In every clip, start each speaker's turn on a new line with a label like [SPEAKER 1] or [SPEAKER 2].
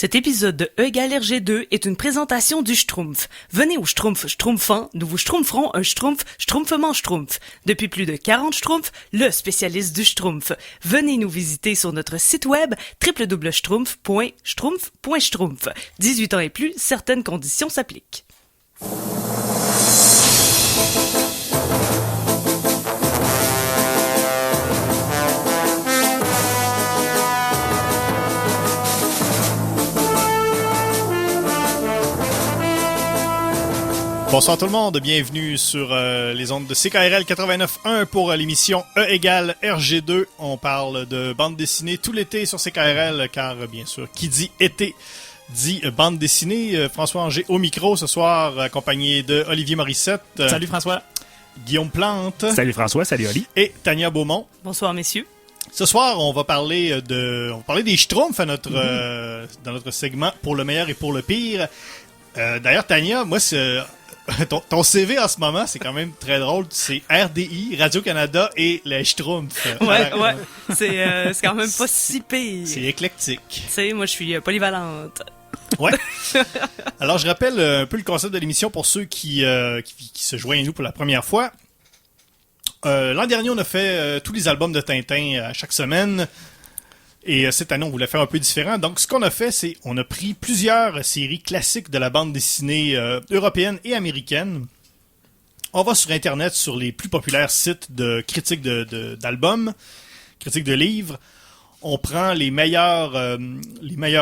[SPEAKER 1] Cet épisode de E égale RG2 est une présentation du Schtroumpf. Venez au Schtroumpf Schtroumpfant, nous vous schtroumpferons un Schtroumpf Schtroumpfement Schtroumpf. Depuis plus de 40 Schtroumpfs, le spécialiste du Schtroumpf. Venez nous visiter sur notre site web www.schtroumpf.schtroumpf.schtroumpf. 18 ans et plus, certaines conditions s'appliquent.
[SPEAKER 2] Bonsoir tout le monde, bienvenue sur les ondes de CKRL 89.1 pour l'émission E égale RG2. On parle de bande dessinée tout l'été sur CKRL car bien sûr, qui dit été dit bande dessinée. François Anger au micro ce soir accompagné de Olivier Morissette.
[SPEAKER 3] Salut François.
[SPEAKER 2] Guillaume Plante.
[SPEAKER 3] Salut François, salut Oli.
[SPEAKER 2] Et Tania Beaumont.
[SPEAKER 1] Bonsoir messieurs.
[SPEAKER 2] Ce soir, on va parler des Schtroumpfs à notre dans notre segment pour le meilleur et pour le pire. D'ailleurs Tania, moi c'est ton CV en ce moment, c'est quand même très drôle. C'est RDI, Radio-Canada et les Schtroumpfs.
[SPEAKER 1] Ouais. C'est quand même pas si pire.
[SPEAKER 2] C'est éclectique.
[SPEAKER 1] Tu sais, moi je suis polyvalente.
[SPEAKER 2] Ouais. Alors, je rappelle un peu le concept de l'émission pour ceux qui se joignent à nous pour la première fois. L'an dernier, on a fait tous les albums de Tintin à chaque semaine. Et cette année, on voulait faire un peu différent. Donc, ce qu'on a fait, c'est on a pris plusieurs séries classiques de la bande dessinée européenne et américaine. On va sur Internet, sur les plus populaires sites de critiques d'albums, critiques de livres. On prend les meilleures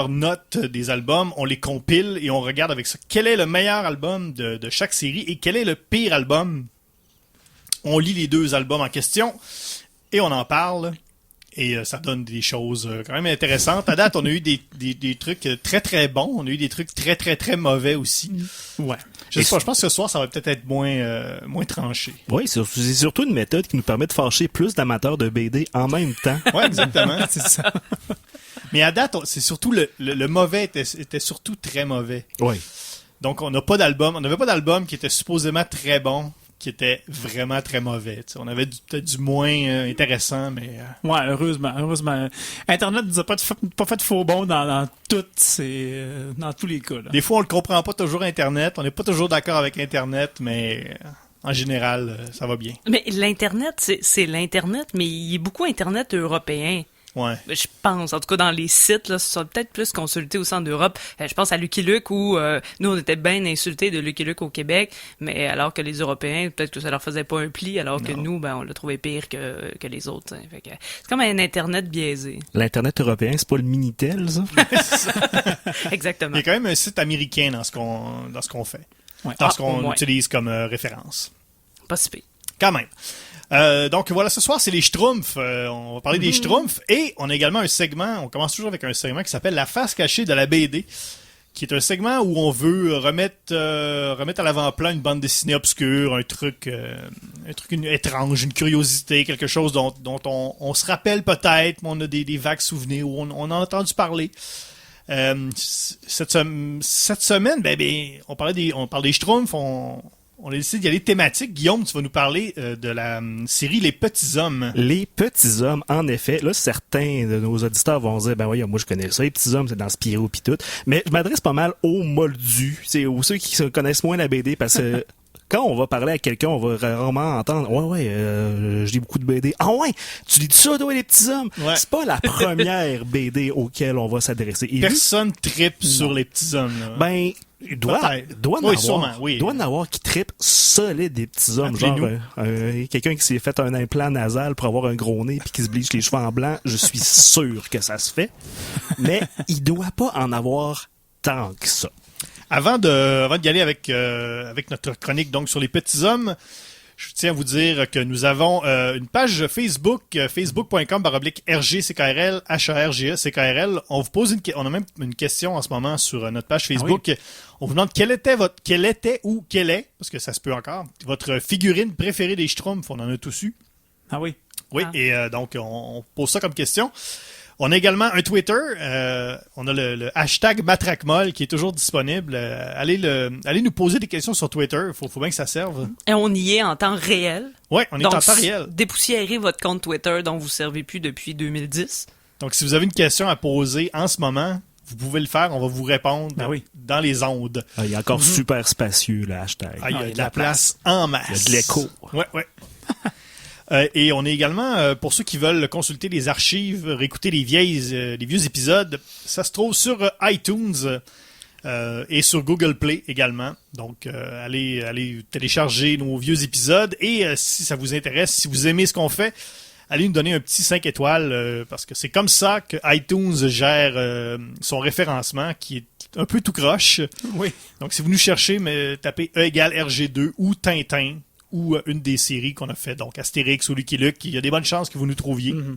[SPEAKER 2] notes des albums, on les compile et on regarde avec ça quel est le meilleur album de chaque série et quel est le pire album. On lit les deux albums en question et on en parle. Et ça donne des choses quand même intéressantes. À date, on a eu des trucs très très bons. On a eu des trucs très très très mauvais aussi.
[SPEAKER 3] Ouais.
[SPEAKER 2] Je sais pas, je pense que ce soir, ça va peut-être être moins tranché.
[SPEAKER 3] Oui, c'est surtout une méthode qui nous permet de fâcher plus d'amateurs de BD en même temps.
[SPEAKER 2] Ouais, exactement. C'est ça. Mais à date, c'est surtout le mauvais était surtout très mauvais.
[SPEAKER 3] Oui.
[SPEAKER 2] Donc, on n'avait pas d'album qui était supposément très bon, qui était vraiment très mauvais. T'sais. On avait peut-être du moins intéressant, mais...
[SPEAKER 4] Ouais, heureusement. Internet nous a pas fait faux bon dans tous les cas. Là.
[SPEAKER 2] Des fois, on le comprend pas toujours, Internet. On n'est pas toujours d'accord avec Internet, mais en général, ça va bien.
[SPEAKER 1] Mais l'Internet, c'est l'Internet, mais il y a beaucoup Internet européen.
[SPEAKER 2] Ouais.
[SPEAKER 1] Je pense, en tout cas dans les sites, là, ce sont peut-être plus consultés au centre d'Europe. Je pense à Lucky Luke où nous on était bien insultés de Lucky Luke au Québec, mais alors que les Européens, peut-être que ça leur faisait pas un pli, alors que nous, on l'a trouvé pire que les autres. Fait que, c'est comme un Internet biaisé.
[SPEAKER 3] L'Internet européen, c'est pas le Minitel, ça?
[SPEAKER 1] Exactement.
[SPEAKER 2] Il y a quand même un site américain dans ce qu'on fait.
[SPEAKER 4] Ouais.
[SPEAKER 2] Dans ce qu'on utilise comme référence.
[SPEAKER 1] Pas si pire.
[SPEAKER 2] Quand même. Donc voilà, ce soir, c'est les Schtroumpfs. On va parler des Schtroumpfs. Et on a également un segment, on commence toujours avec un segment qui s'appelle La face cachée de la BD, qui est un segment où on veut remettre à l'avant-plan une bande dessinée obscure, un truc étrange, une curiosité, quelque chose dont on se rappelle peut-être, mais on a des vagues souvenirs, où on a entendu parler. Cette semaine, on parle des Schtroumpfs, on a décidé d'y aller thématique. Guillaume, tu vas nous parler de la série Les Petits Hommes.
[SPEAKER 3] Les Petits Hommes, en effet. Là, certains de nos auditeurs vont dire, oui, moi je connais ça, Les Petits Hommes, c'est dans Spirou pis tout. Mais je m'adresse pas mal aux moldus, aux ceux qui connaissent moins la BD, parce que quand on va parler à quelqu'un, on va rarement entendre je lis beaucoup de BD. Ah ouais, tu lis ça, toi, Les Petits Hommes?
[SPEAKER 2] Ouais.
[SPEAKER 3] C'est pas la première BD auquel on va s'adresser. Et
[SPEAKER 2] Personne trippe sur Les Petits Hommes. Là.
[SPEAKER 3] Il doit en avoir qui trippe solide des petits hommes. Genre, quelqu'un qui s'est fait un implant nasal pour avoir un gros nez puis qui se bleach les cheveux en blanc, je suis sûr que ça se fait. Mais il doit pas en avoir tant que ça.
[SPEAKER 2] Avant d'y aller avec notre chronique donc sur les petits hommes, je tiens à vous dire que nous avons une page Facebook, facebook.com/RGCKRL, HARGECKRL. On vous pose on a même une question en ce moment sur notre page Facebook. Ah oui. On vous demande quelle est, parce que ça se peut encore, votre figurine préférée des Schtroumpfs. On en a tous eu.
[SPEAKER 4] Ah oui.
[SPEAKER 2] Oui, et donc on pose ça comme question. On a également un Twitter. On a le hashtag Matraquemol qui est toujours disponible. Allez nous poser des questions sur Twitter. Faut bien que ça serve.
[SPEAKER 1] Et on y est en temps réel.
[SPEAKER 2] Oui, on est en temps réel.
[SPEAKER 1] Dépoussiérez votre compte Twitter dont vous ne servez plus depuis 2010.
[SPEAKER 2] Donc, si vous avez une question à poser en ce moment, vous pouvez le faire, on va vous répondre dans les ondes.
[SPEAKER 3] Ah, il est encore super spacieux, le hashtag.
[SPEAKER 2] Il y a de la place en masse.
[SPEAKER 3] Il y a de l'écho.
[SPEAKER 2] Ouais. Et on est également, pour ceux qui veulent consulter les archives, réécouter les vieux épisodes, ça se trouve sur iTunes et sur Google Play également. Donc, allez télécharger nos vieux épisodes et si ça vous intéresse, si vous aimez ce qu'on fait, allez nous donner un petit 5 étoiles parce que c'est comme ça que iTunes gère son référencement qui est un peu tout croche.
[SPEAKER 4] Oui.
[SPEAKER 2] Donc, si vous nous cherchez, tapez E égale RG2 ou Tintin ou une des séries qu'on a fait, donc Astérix ou Lucky Luke, il y a des bonnes chances que vous nous trouviez. Mm-hmm.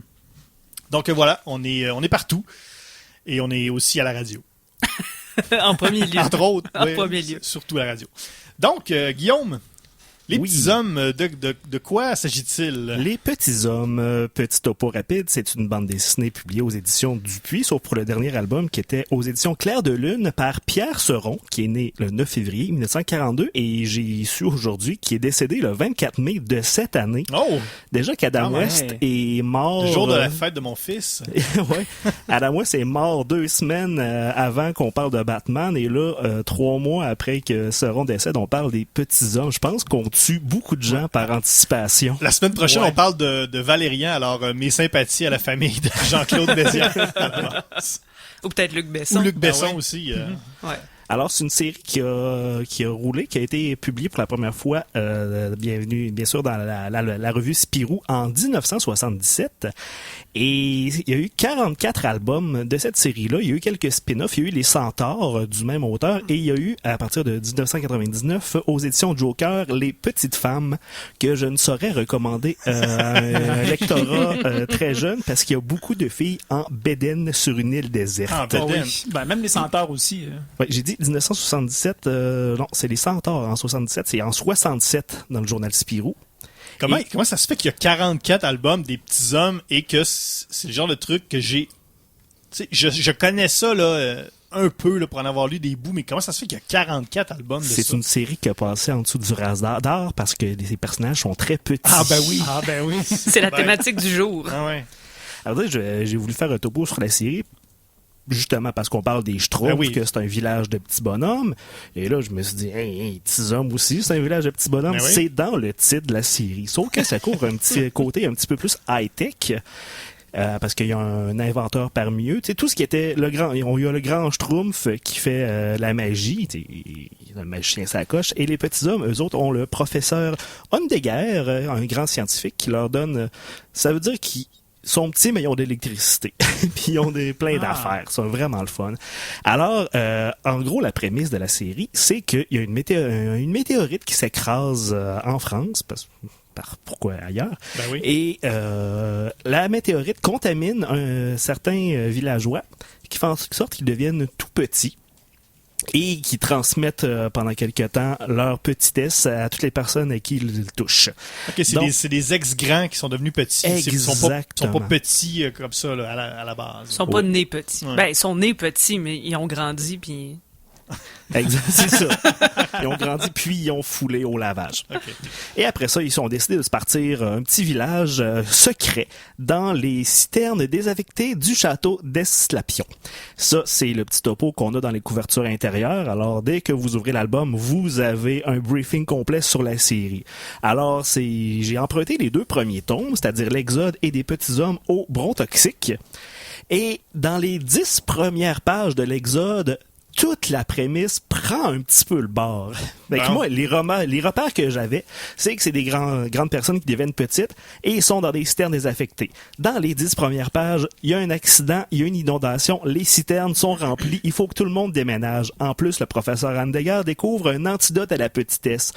[SPEAKER 2] Donc voilà, on est partout et on est aussi à la radio.
[SPEAKER 1] En premier lieu.
[SPEAKER 2] Entre autres,
[SPEAKER 1] premier lieu.
[SPEAKER 2] Surtout à la radio. Donc, Guillaume, les petits hommes, de quoi s'agit-il?
[SPEAKER 3] Les petits hommes, petit topo rapide, c'est une bande dessinée publiée aux éditions Dupuis, sauf pour le dernier album qui était aux éditions Clair de Lune par Pierre Seron, qui est né le 9 février 1942, et j'ai su aujourd'hui qu'il est décédé le 24 mai de cette année.
[SPEAKER 2] Oh!
[SPEAKER 3] Déjà qu'Adam West est mort...
[SPEAKER 2] Le jour de la fête de mon fils.
[SPEAKER 3] Ouais. Adam West est mort 2 semaines avant qu'on parle de Batman, et là, 3 mois après que Seron décède, on parle des petits hommes. Je pense qu'on tue beaucoup de gens par anticipation.
[SPEAKER 2] La semaine prochaine, on parle de Valérian, alors mes sympathies à la famille de Jean-Claude Bézière.
[SPEAKER 1] Ou peut-être Luc Besson.
[SPEAKER 2] Ou Luc Besson aussi.
[SPEAKER 1] Ouais.
[SPEAKER 3] Alors, c'est une série qui a roulé, qui a été publiée pour la première fois, bien sûr, dans la revue Spirou en 1977. Et il y a eu 44 albums de cette série-là. Il y a eu quelques spin-offs. Il y a eu Les Centaures du même auteur. Et il y a eu, à partir de 1999, aux éditions Joker, Les Petites Femmes, que je ne saurais recommander à un lectorat très jeune, parce qu'il y a beaucoup de filles en bédaine sur une île déserte.
[SPEAKER 2] Ah, bédaine.
[SPEAKER 4] Oui. Ben, même Les Centaures aussi.
[SPEAKER 3] Ouais, j'ai dit 1977, non, c'est Les Centaures en 77, c'est en 67 dans le journal Spirou.
[SPEAKER 2] Comment ça se fait qu'il y a 44 albums des petits hommes et que c'est le genre de truc que j'ai... Tu sais, je connais ça là un peu là, pour en avoir lu des bouts, mais comment ça se fait qu'il y a 44 albums de ça?
[SPEAKER 3] C'est une série qui a passé en dessous du radar parce que ces personnages sont très petits.
[SPEAKER 2] Ah ben oui.
[SPEAKER 1] C'est la thématique du jour.
[SPEAKER 2] Ah ouais.
[SPEAKER 3] Alors j'ai voulu faire un topo sur la série, justement parce qu'on parle des Schtroumpfs, que c'est un village de petits bonhommes. Et là, je me suis dit, hey, petits hommes aussi, c'est un village de petits bonhommes.
[SPEAKER 2] Ben oui.
[SPEAKER 3] C'est dans le titre de la série. Sauf que ça couvre un petit côté un petit peu plus high-tech. Parce qu'il y a un inventeur parmi eux. Tu sais, tout ce qui était il y a le grand Schtroumpf qui fait la magie. Tu sais, le magicien sacoche. Et les petits hommes, eux autres, ont le professeur Hondeguer, un grand scientifique qui leur donne... ça veut dire qu'ils sont petits, mais ils ont de l'électricité. Puis ils ont plein d'affaires. C'est vraiment le fun. Alors, en gros, la prémisse de la série, c'est qu'il y a une météorite qui s'écrase en France, pourquoi ailleurs?
[SPEAKER 2] Ben oui.
[SPEAKER 3] Et la météorite contamine certains villageois qui font en sorte qu'ils deviennent tout petits et qui transmettent pendant quelque temps leur petitesse à toutes les personnes à qui ils touchent.
[SPEAKER 2] Ok, c'est des ex-grands qui sont devenus petits.
[SPEAKER 3] Exactement.
[SPEAKER 2] Ils sont pas petits comme ça là, à la base.
[SPEAKER 1] Ils sont pas nés petits. Ouais. Ben, ils sont nés petits, mais ils ont grandi, puis...
[SPEAKER 3] Exact, c'est ça. Ils ont grandi, puis ils ont foulé au lavage.
[SPEAKER 2] Okay.
[SPEAKER 3] Et après ça, ils ont décidé de se partir un petit village secret dans les citernes désaffectées du château d'Esclapion. Ça, c'est le petit topo qu'on a dans les couvertures intérieures. Alors, dès que vous ouvrez l'album, vous avez un briefing complet sur la série. Alors, j'ai emprunté les 2 premiers tomes, c'est-à-dire l'Exode et des petits hommes au brontoxique. Et dans les 10 premières pages de l'Exode, toute la prémisse prend un petit peu le bord. Fait que moi, les repères que j'avais, c'est que c'est des grandes personnes qui deviennent petites et ils sont dans des citernes désaffectées. Dans les 10 premières pages, il y a un accident, il y a une inondation, les citernes sont remplies, il faut que tout le monde déménage. En plus, le professeur Hondeguer découvre un antidote à la petitesse.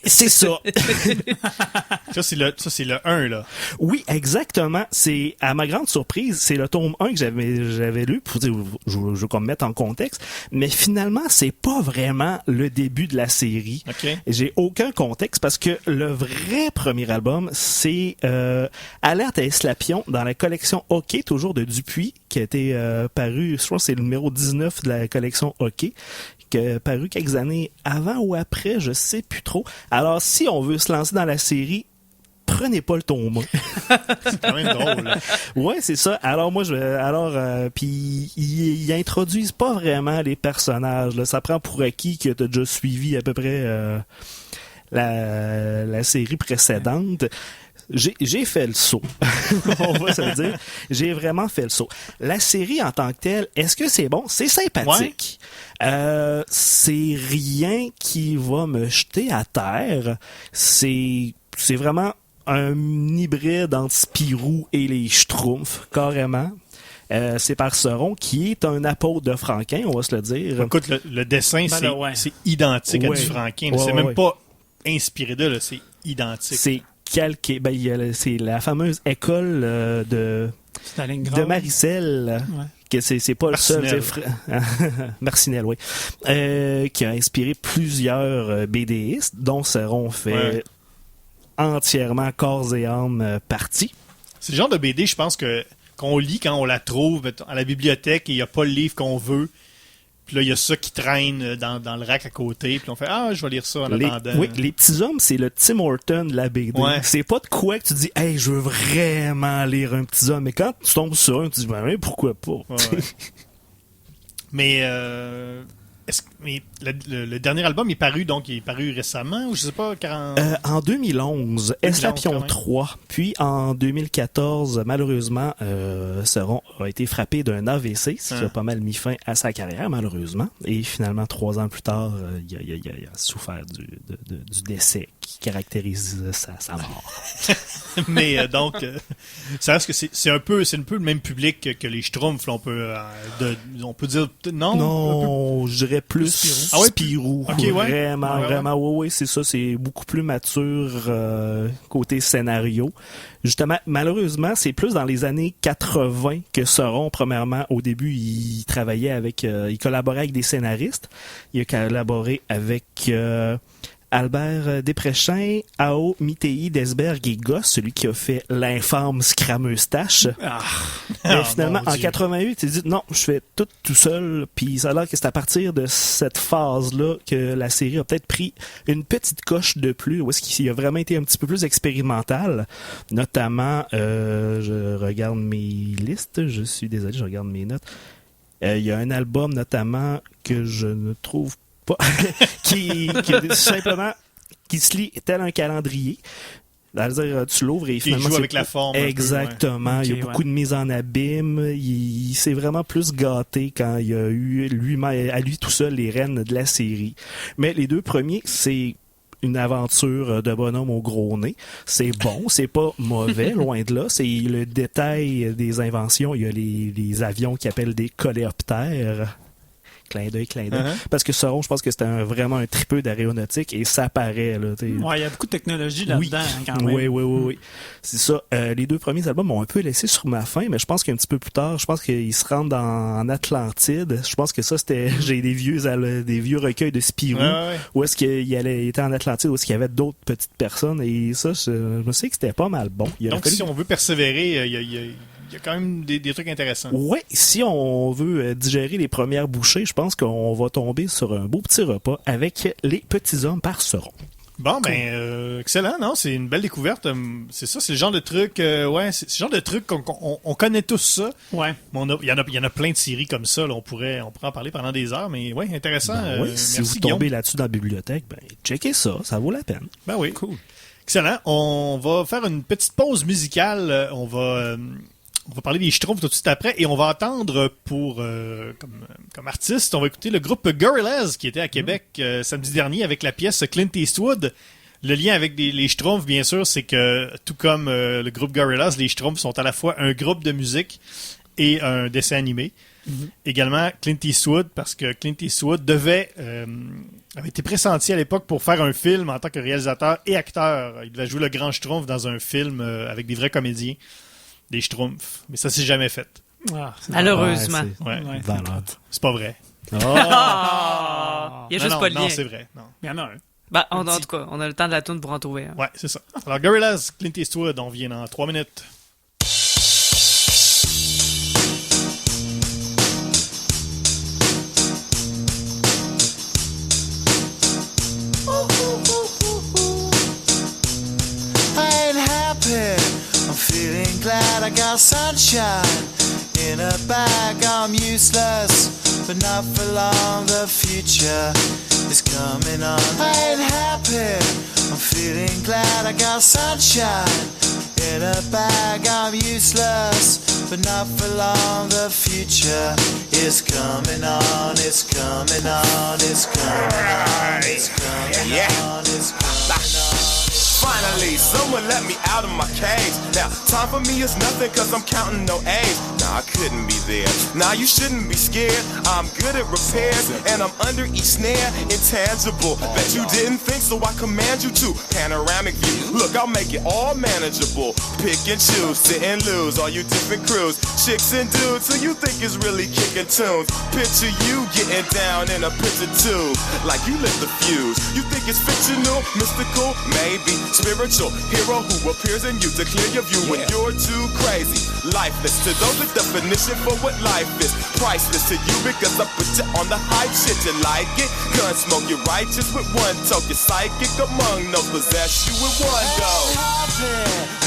[SPEAKER 3] C'est ça.
[SPEAKER 2] Ça, c'est le 1, là.
[SPEAKER 3] Oui, exactement. C'est, à ma grande surprise, c'est le tome 1 que j'avais lu, pour dire, je veux qu'on me mette en contexte, mais finalement, c'est pas vraiment le début de la série.
[SPEAKER 2] Okay.
[SPEAKER 3] J'ai aucun contexte parce que le vrai premier album, c'est Alerte à Esclapion dans la collection Hockey, toujours de Dupuis, qui a été paru, je crois que c'est le numéro 19 de la collection Hockey, qui a paru quelques années avant ou après, je sais plus trop. Alors, si on veut se lancer dans la série, prenez pas le Thomas.
[SPEAKER 2] C'est quand même drôle. Là.
[SPEAKER 3] Ouais, c'est ça. Alors moi, puis ils introduisent pas vraiment les personnages. Là. Ça prend pour acquis que t'as déjà suivi à peu près la série précédente. J'ai fait le saut. On va se le dire. J'ai vraiment fait le saut. La série en tant que telle, est-ce que c'est bon? C'est sympathique. Ouais. C'est rien qui va me jeter à terre. C'est vraiment un hybride entre Spirou et les Schtroumpfs, carrément. C'est par Sauron, qui est un apôtre de Franquin, on va se le dire.
[SPEAKER 2] Écoute, le dessin, c'est identique à du Franquin. C'est même pas inspiré d'eux, là, c'est identique.
[SPEAKER 3] C'est calqué. C'est la fameuse école de Maricel. Ouais. Que c'est pas
[SPEAKER 2] Marcinelle.
[SPEAKER 3] Le seul. Marcinelle, oui. Qui a inspiré plusieurs BDistes, dont Sauron fait entièrement corps et âme partie.
[SPEAKER 2] C'est le genre de BD, je pense, qu'on lit quand on la trouve à la bibliothèque et il n'y a pas le livre qu'on veut. Puis là, il y a ça qui traîne dans le rack à côté. Puis on fait « Ah, je vais lire ça en attendant. »
[SPEAKER 3] Oui, Les Petits Hommes, c'est le Tim Horton de la BD. Ouais. C'est pas de quoi que tu dis « Hey, je veux vraiment lire un Petit Homme. » Mais quand tu tombes sur un, tu dis « Ben, pourquoi pas? Ouais. »
[SPEAKER 2] Mais le dernier album est paru, donc il est paru récemment, ou je sais pas,
[SPEAKER 3] en 2011, Eslapion 3. Puis en 2014, malheureusement, Sauron a été frappé d'un AVC, ce qui a pas mal mis fin à sa carrière, malheureusement. Et finalement, 3 ans plus tard, il a souffert du décès qui caractérise sa mort.
[SPEAKER 2] Mais donc, ça reste que c'est un peu le même public que les Schtroumpfs. On peut dire non.
[SPEAKER 3] Non, je dirais plus Spirou.
[SPEAKER 2] Okay, ouais.
[SPEAKER 3] Vraiment, oui, c'est ça. C'est beaucoup plus mature côté scénario. Justement, malheureusement, c'est plus dans les années 80 que Sauron, premièrement, au début, il travaillait il collaborait avec des scénaristes. Il a collaboré avec Albert Desprechin, Ao Mitei d'Esberg et Goss, celui qui a fait l'infâme Scrameustache. Mais finalement, en 88, il dit non, je fais tout seul. Puis ça a l'air que c'est à partir de cette phase-là que la série a peut-être pris une petite coche de plus, où est-ce qu'il a vraiment été un petit peu plus expérimental. Notamment, je regarde mes listes, je suis désolé, je regarde mes notes. Il y a un album notamment que je ne trouve pas qui simplement qui se lit tel un calendrier. C'est-à-dire, tu l'ouvres et finalement...
[SPEAKER 2] Il joue avec la forme.
[SPEAKER 3] Exactement.
[SPEAKER 2] Un peu,
[SPEAKER 3] il y a beaucoup de mise en abîme. Il s'est vraiment plus gâté quand il a eu à lui tout seul les rênes de la série. Mais les 2 premiers, c'est une aventure de bonhomme au gros nez. C'est bon, c'est pas mauvais, loin de là. C'est le détail des inventions. Il y a les avions qui appellent des coléoptères. Clin d'œil. Parce que Sauron, je pense que c'était vraiment un tripeux d'aéronautique et ça paraît. Là,
[SPEAKER 4] il y a beaucoup de technologie là-dedans, quand même.
[SPEAKER 3] Oui. C'est ça. Les 2 premiers albums m'ont un peu laissé sur ma faim, mais je pense qu'un petit peu plus tard, je pense qu'ils se rendent en Atlantide. Je pense que ça, c'était... J'ai des vieux recueils de Spirou, où est-ce qu'il était en Atlantide, où est-ce qu'il y avait d'autres petites personnes, et ça, je me sais que c'était pas mal bon.
[SPEAKER 2] Donc, si on veut persévérer, il y a quand même des trucs intéressants.
[SPEAKER 3] Oui, si on veut digérer les premières bouchées, je pense qu'on va tomber sur un beau petit repas avec Les Petits Hommes par Sauron.
[SPEAKER 2] Bon, excellent, non? C'est une belle découverte. C'est ça, c'est le genre de truc, c'est le genre de truc qu'on connaît tous ça.
[SPEAKER 4] Ouais.
[SPEAKER 2] Mais il y en a plein de séries comme ça, là, on pourrait en parler pendant des heures, mais ouais, intéressant.
[SPEAKER 3] Si
[SPEAKER 2] merci,
[SPEAKER 3] vous tombez là-dessus dans la bibliothèque, checkez ça vaut la peine.
[SPEAKER 2] Ben oui.
[SPEAKER 4] Cool.
[SPEAKER 2] Excellent. On va faire une petite pause musicale. On va parler des Schtroumpfs tout de suite après et on va entendre comme artiste, on va écouter le groupe Gorillaz qui était à Québec samedi dernier avec la pièce Clint Eastwood. Le lien avec les Schtroumpfs, bien sûr, c'est que tout comme le groupe Gorillaz, les Schtroumpfs sont à la fois un groupe de musique et un dessin animé. Également Clint Eastwood, parce que Clint Eastwood avait été pressenti à l'époque pour faire un film en tant que réalisateur et acteur. Il devait jouer le grand Schtroumpf dans un film avec des vrais comédiens. Des Schtroumpfs. Mais ça s'est jamais fait.
[SPEAKER 1] Malheureusement.
[SPEAKER 2] C'est pas vrai.
[SPEAKER 1] Il y a juste pas de lien.
[SPEAKER 2] Non, c'est vrai. Non.
[SPEAKER 4] Il y en a un.
[SPEAKER 1] En tout cas, on a le temps de la tourne pour en trouver un.
[SPEAKER 2] Ouais, c'est ça. Alors, Gorillaz, Clint Eastwood, on vient dans 3 minutes.
[SPEAKER 5] I ain't happy I got sunshine in a bag. I'm useless, but not for long. The future is coming on. I ain't happy, I'm feeling glad. I got sunshine in a bag. I'm useless, but not for long. The future is coming on. It's coming on. It's coming on. It's coming on. It's coming on.
[SPEAKER 6] Finally, someone let me out of my cage. Now, time for me is nothing cause I'm counting no A's. Nah, I couldn't be there. Nah, you shouldn't be scared. I'm good at repairs and I'm under each snare. Intangible. Bet you didn't think, so I command you to. Panoramic view. Look, I'll make it all manageable. Pick and choose, sit and lose. All you different crews, chicks and dudes who you think is really kicking tunes. Picture you getting down in a picture tube. Like you lit the fuse. You think it's fictional, mystical, maybe. Spiritual hero who appears in you to clear your view when you're too crazy. Lifeless to those, the definition for what life is. Priceless to you because I put you on the hype shit. You like it? Gun smoke, you're righteous with one toke. You're psychic among no possess you with one go.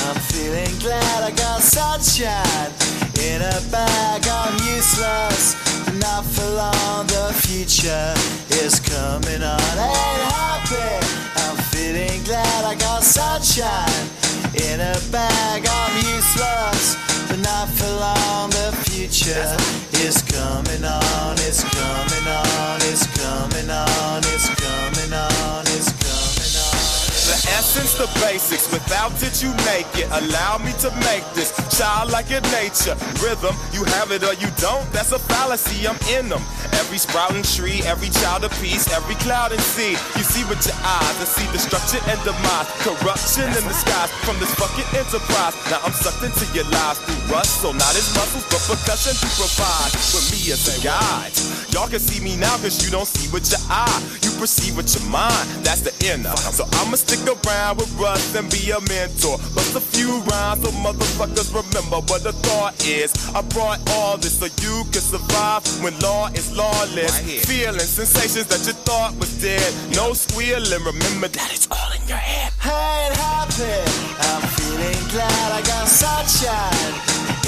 [SPEAKER 5] I'm feeling glad. I got sunshine in a bag. I'm useless, but not for long. The future is coming on. I ain't happy, I'm feeling glad. I got sunshine in a bag. I'm useless, but not for long. The future is coming on. It's coming on. It's coming on. It's coming on. It's coming on.
[SPEAKER 6] The essence, the basics, without it you make it. Allow me to make this childlike in nature. Rhythm, you have it or you don't, that's a fallacy, I'm in them. Every sprouting tree, every child of peace, every cloud and sea. You see with your eyes and see destruction and demise. Corruption in the skies from this fucking enterprise. Now I'm sucked into your lives through rust, so not as muscles, but percussion to provide with me as a guide. Y'all can see me now cause you don't see with your eye. You perceive with your mind, that's the inner. So I'ma stick around with Russ and be a mentor. Bust a few rhymes so motherfuckers remember what the thought is. I brought all this so you can survive when law is lawless. Feeling sensations that you thought was dead. No squealing, remember that it's all in your head.
[SPEAKER 5] I ain't happy, I'm feeling glad. I got sunshine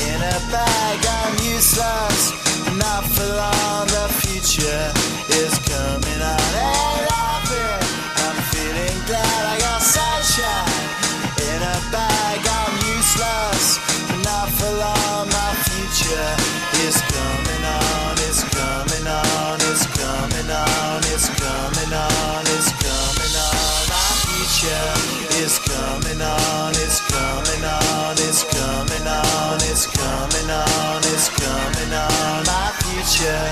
[SPEAKER 5] in a bag. I'm useless, not for long. The future is coming on. I ain't happy, I'm feeling glad. I got sunshine in a bag. I'm useless, not for long. My future is coming on. It's coming on. It's coming on. It's coming on. It's coming on. My future is coming on. It's coming on. It's coming on. It's coming on. It's coming on. My future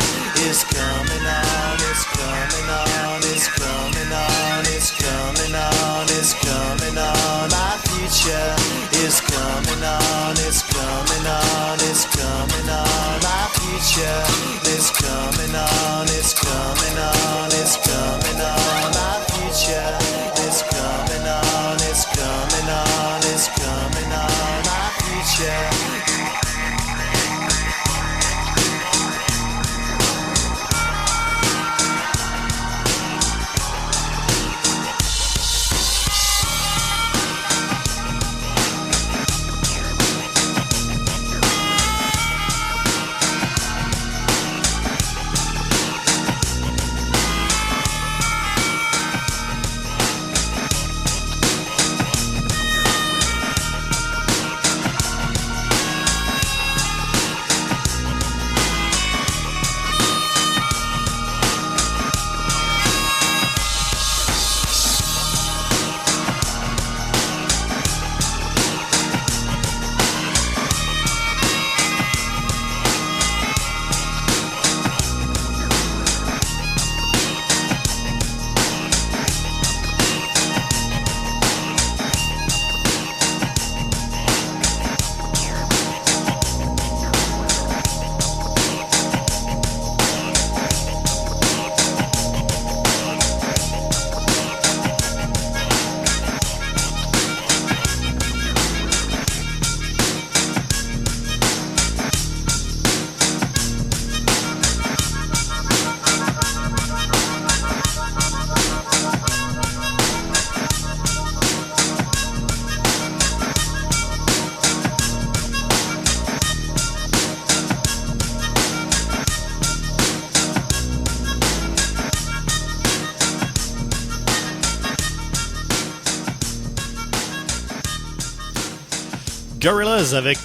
[SPEAKER 2] Gorillaz avec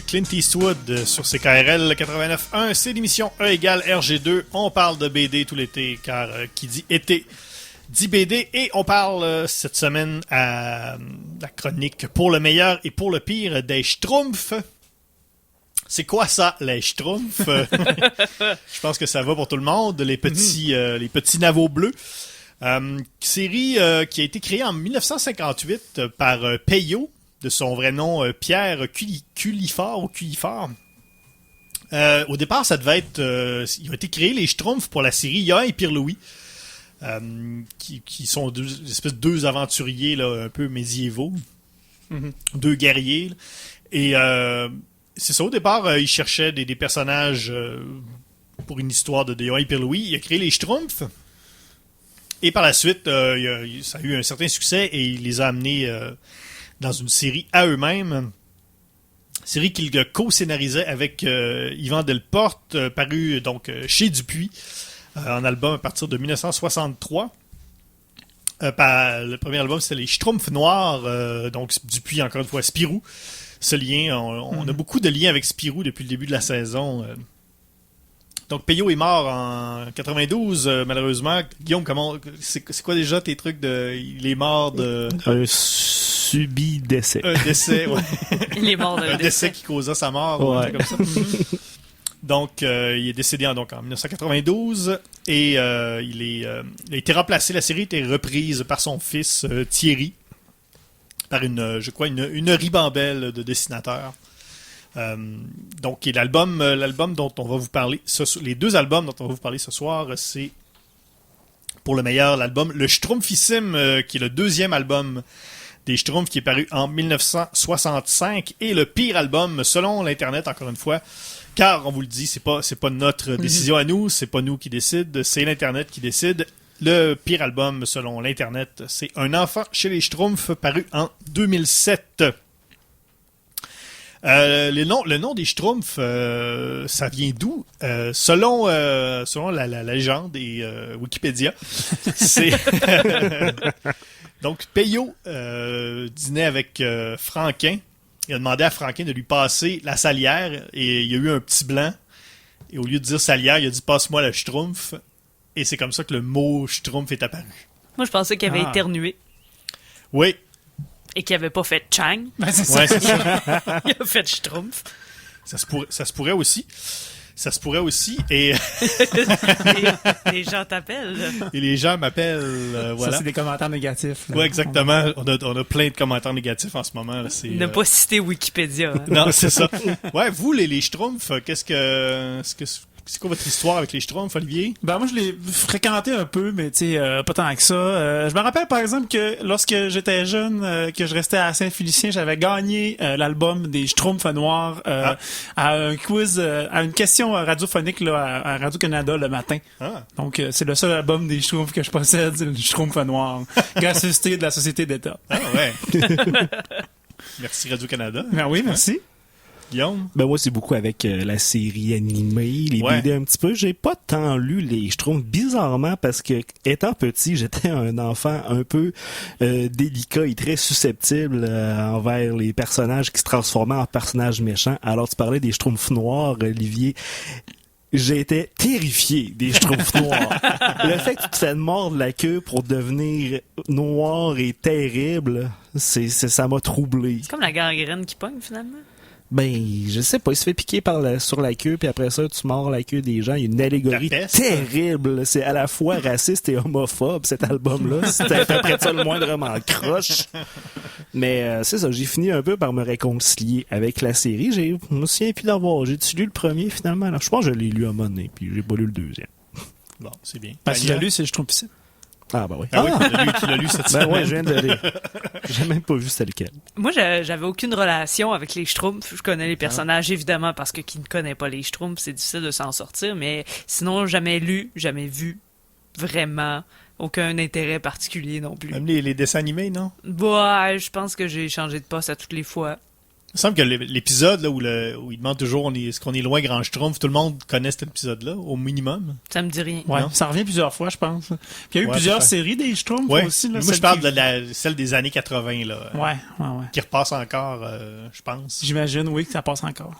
[SPEAKER 2] Clint Eastwood sur CKRL 89.1. C'est l'émission E égale RG2. On parle de BD tout l'été, car qui dit été dit BD. Et on parle cette semaine à la chronique pour le meilleur et pour le pire des Schtroumpfs. C'est quoi ça, les Schtroumpfs? Je pense que ça va pour tout le monde, les petits navots bleus. Série qui a été créée en 1958 par Peyo, de son vrai nom Pierre Cullifort ou Cullifort. Au départ, ça devait être... ils ont été créés, les Schtroumpfs, pour la série Yaya et Pierre-Louis, qui sont deux aventuriers là, un peu médiévaux, deux guerriers. Là. Et c'est ça, au départ, ils cherchaient des personnages pour une histoire de Yaya et Pierre-Louis. Il a créé les Schtroumpfs. Et par la suite, ça a eu un certain succès et il les a amenés dans une série à eux-mêmes. Série qu'il co-scénarisait avec Yvan Delporte, paru donc chez Dupuis, en album à partir de 1963. Le premier album, c'était les Schtroumpfs Noirs, donc Dupuis, encore une fois, Spirou. Ce lien, on a beaucoup de liens avec Spirou depuis le début de la saison. Donc, Peyo est mort en 92, malheureusement. Guillaume, c'est quoi déjà tes trucs de... Il est mort de...
[SPEAKER 3] Un subit décès.
[SPEAKER 2] Un décès, ouais.
[SPEAKER 1] Il est mort d'un
[SPEAKER 2] décès qui causa sa mort,
[SPEAKER 3] ouais.
[SPEAKER 2] Comme ça. Donc, il est décédé en 1992 et il a été remplacé. La série a été reprise par son fils Thierry, par une ribambelle de dessinateurs. Donc, et l'album dont on va vous parler, les deux albums dont on va vous parler ce soir, c'est pour le meilleur l'album Le Schtroumpfissime, qui est le deuxième album des Schtroumpfs qui est paru en 1965, et le pire album selon l'internet, encore une fois, car on vous le dit, c'est pas notre décision à nous, c'est pas nous qui décide, c'est l'internet qui décide. Le pire album selon l'internet, c'est Un enfant chez les Schtroumpfs, paru en 2007. Le nom des Schtroumpfs, ça vient d'où? Selon la légende et Wikipédia, c'est... Donc, Peyo dînait avec Franquin. Il a demandé à Franquin de lui passer la salière et il y a eu un petit blanc. Et au lieu de dire salière, il a dit « Passe-moi le Schtroumpf ». Et c'est comme ça que le mot Schtroumpf est apparu.
[SPEAKER 1] Moi, je pensais qu'il avait éternué.
[SPEAKER 2] Oui.
[SPEAKER 1] Et qu'il avait pas fait Chang.
[SPEAKER 4] Ben, c'est ça.
[SPEAKER 2] C'est ça.
[SPEAKER 1] Il a fait Schtroumpf.
[SPEAKER 2] Ça se pourrait aussi. Et
[SPEAKER 1] Les gens t'appellent.
[SPEAKER 2] et les gens m'appellent. Voilà.
[SPEAKER 4] Ça, c'est des commentaires négatifs.
[SPEAKER 2] Oui, exactement. On a plein de commentaires négatifs en ce moment. Là.
[SPEAKER 1] Ne pas citer Wikipédia. Hein.
[SPEAKER 2] Non, c'est ça. Ouais, vous, les Schtroumpfs, c'est quoi votre histoire avec les Schtroumpfs, Olivier?
[SPEAKER 4] Ben moi je l'ai fréquenté un peu, mais tu sais pas tant que ça. Je me rappelle par exemple que lorsque j'étais jeune, que je restais à Saint-Félicien, j'avais gagné l'album des Schtroumpfs Noirs à un quiz, à une question radiophonique là, à Radio-Canada le matin.
[SPEAKER 2] Ah.
[SPEAKER 4] Donc c'est le seul album des Schtroumpfs que je possède, c'est le Schtroumpfs Noirs, gracieuseté de la Société d'État.
[SPEAKER 2] Ah ouais. Merci Radio-Canada.
[SPEAKER 4] Ben oui, merci.
[SPEAKER 2] Guillaume?
[SPEAKER 3] Ben moi, c'est beaucoup avec la série animée, les BD un petit peu. J'ai pas tant lu les Schtroumpfs, bizarrement, parce que, étant petit, j'étais un enfant un peu délicat et très susceptible envers les personnages qui se transformaient en personnages méchants. Alors, tu parlais des Schtroumpfs noirs, Olivier. J'étais terrifié des Schtroumpfs noirs. Le fait que tu te fais mordre la queue pour devenir noir et terrible, ça m'a troublé.
[SPEAKER 1] C'est comme la gangrène qui pogne, finalement.
[SPEAKER 3] Ben, je sais pas, il se fait piquer sur la queue, puis après ça, tu mords la queue des gens. Il y a une allégorie terrible. C'est à la fois raciste et homophobe, cet album-là. C'était à peu près ça le moindrement croche. Mais c'est ça, j'ai fini un peu par me réconcilier avec la série. Je me souviens plus d'avoir... J'ai-tu lu le premier, finalement? Alors, je pense que je l'ai lu à un moment donné, puis j'ai pas lu le deuxième.
[SPEAKER 2] Bon, c'est bien.
[SPEAKER 4] Parce qu'il a lu, c'est Schtroumpfissime.
[SPEAKER 3] Ah, ben oui.
[SPEAKER 2] Ah oui, tu l'as lu cette semaine.
[SPEAKER 3] Ben ouais, je viens de lire. J'ai même pas vu c'était lequel.
[SPEAKER 1] Moi, j'avais aucune relation avec les Schtroumpfs. Je connais les personnages, évidemment, parce que qui ne connaît pas les Schtroumpfs, c'est difficile de s'en sortir, mais sinon, jamais lu, jamais vu, vraiment, aucun intérêt particulier non plus.
[SPEAKER 2] Même les dessins animés, non?
[SPEAKER 1] Ouais, je pense que j'ai changé de poste à toutes les fois.
[SPEAKER 2] Il me semble que l'épisode là, où il demande toujours est-ce qu'on est loin Grand Schtroumpf, tout le monde connaît cet épisode-là, au minimum.
[SPEAKER 1] Ça me dit rien.
[SPEAKER 4] Ouais,
[SPEAKER 2] Non?
[SPEAKER 4] ça revient plusieurs fois, je pense. Puis il y a eu
[SPEAKER 2] Ouais,
[SPEAKER 4] plusieurs
[SPEAKER 2] peut-être.
[SPEAKER 4] séries des Schtroumpfs
[SPEAKER 2] Ouais.
[SPEAKER 4] aussi. Là,
[SPEAKER 2] Moi,
[SPEAKER 4] celle
[SPEAKER 2] je parle
[SPEAKER 4] qui-
[SPEAKER 2] de celle des années 80, là,
[SPEAKER 4] Ouais.
[SPEAKER 2] qui repasse encore, je pense.
[SPEAKER 4] J'imagine, oui, que ça passe encore.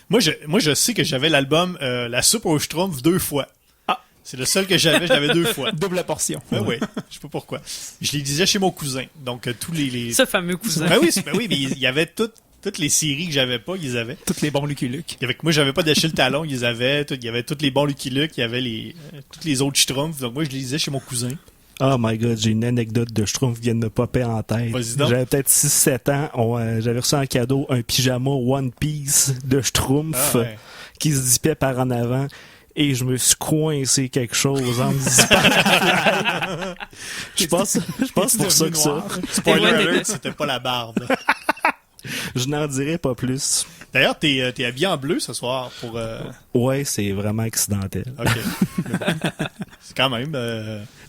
[SPEAKER 2] Moi, je sais que j'avais l'album La soupe aux Schtroumpfs 2 fois.
[SPEAKER 4] Ah.
[SPEAKER 2] C'est le seul que j'avais, je l'avais 2 fois.
[SPEAKER 4] Double portion.
[SPEAKER 2] Ben oui, je sais pas pourquoi. Je les disais chez mon cousin. Donc, tous les...
[SPEAKER 1] Ce fameux cousin.
[SPEAKER 2] Ben oui, mais il y avait toutes les séries que j'avais pas, ils avaient.
[SPEAKER 4] Toutes les bons Lucky Luke.
[SPEAKER 2] Moi, j'avais pas d'Achille Talon, ils avaient. Il y avait tous les bons Lucky Luke, il y avait tous les autres Schtroumpfs. Donc, moi, je les disais chez mon cousin.
[SPEAKER 3] Oh my god, j'ai une anecdote de Schtroumpf qui vient de me popper en tête.
[SPEAKER 2] Vas-y donc.
[SPEAKER 3] J'avais peut-être 6-7 ans. J'avais reçu en cadeau un pyjama One Piece de Schtroumpf
[SPEAKER 2] Ah, ouais.
[SPEAKER 3] qui se zippait par en avant. Et je me suis coincé quelque chose en me zippant. Je pense pour ça que ça.
[SPEAKER 2] Spoiler
[SPEAKER 1] Ouais,
[SPEAKER 2] alert, c'était pas la barbe.
[SPEAKER 3] Je n'en dirai pas plus.
[SPEAKER 2] D'ailleurs, t'es habillé en bleu ce soir pour...
[SPEAKER 3] Ouais, c'est vraiment accidentel.
[SPEAKER 2] OK. C'est quand même...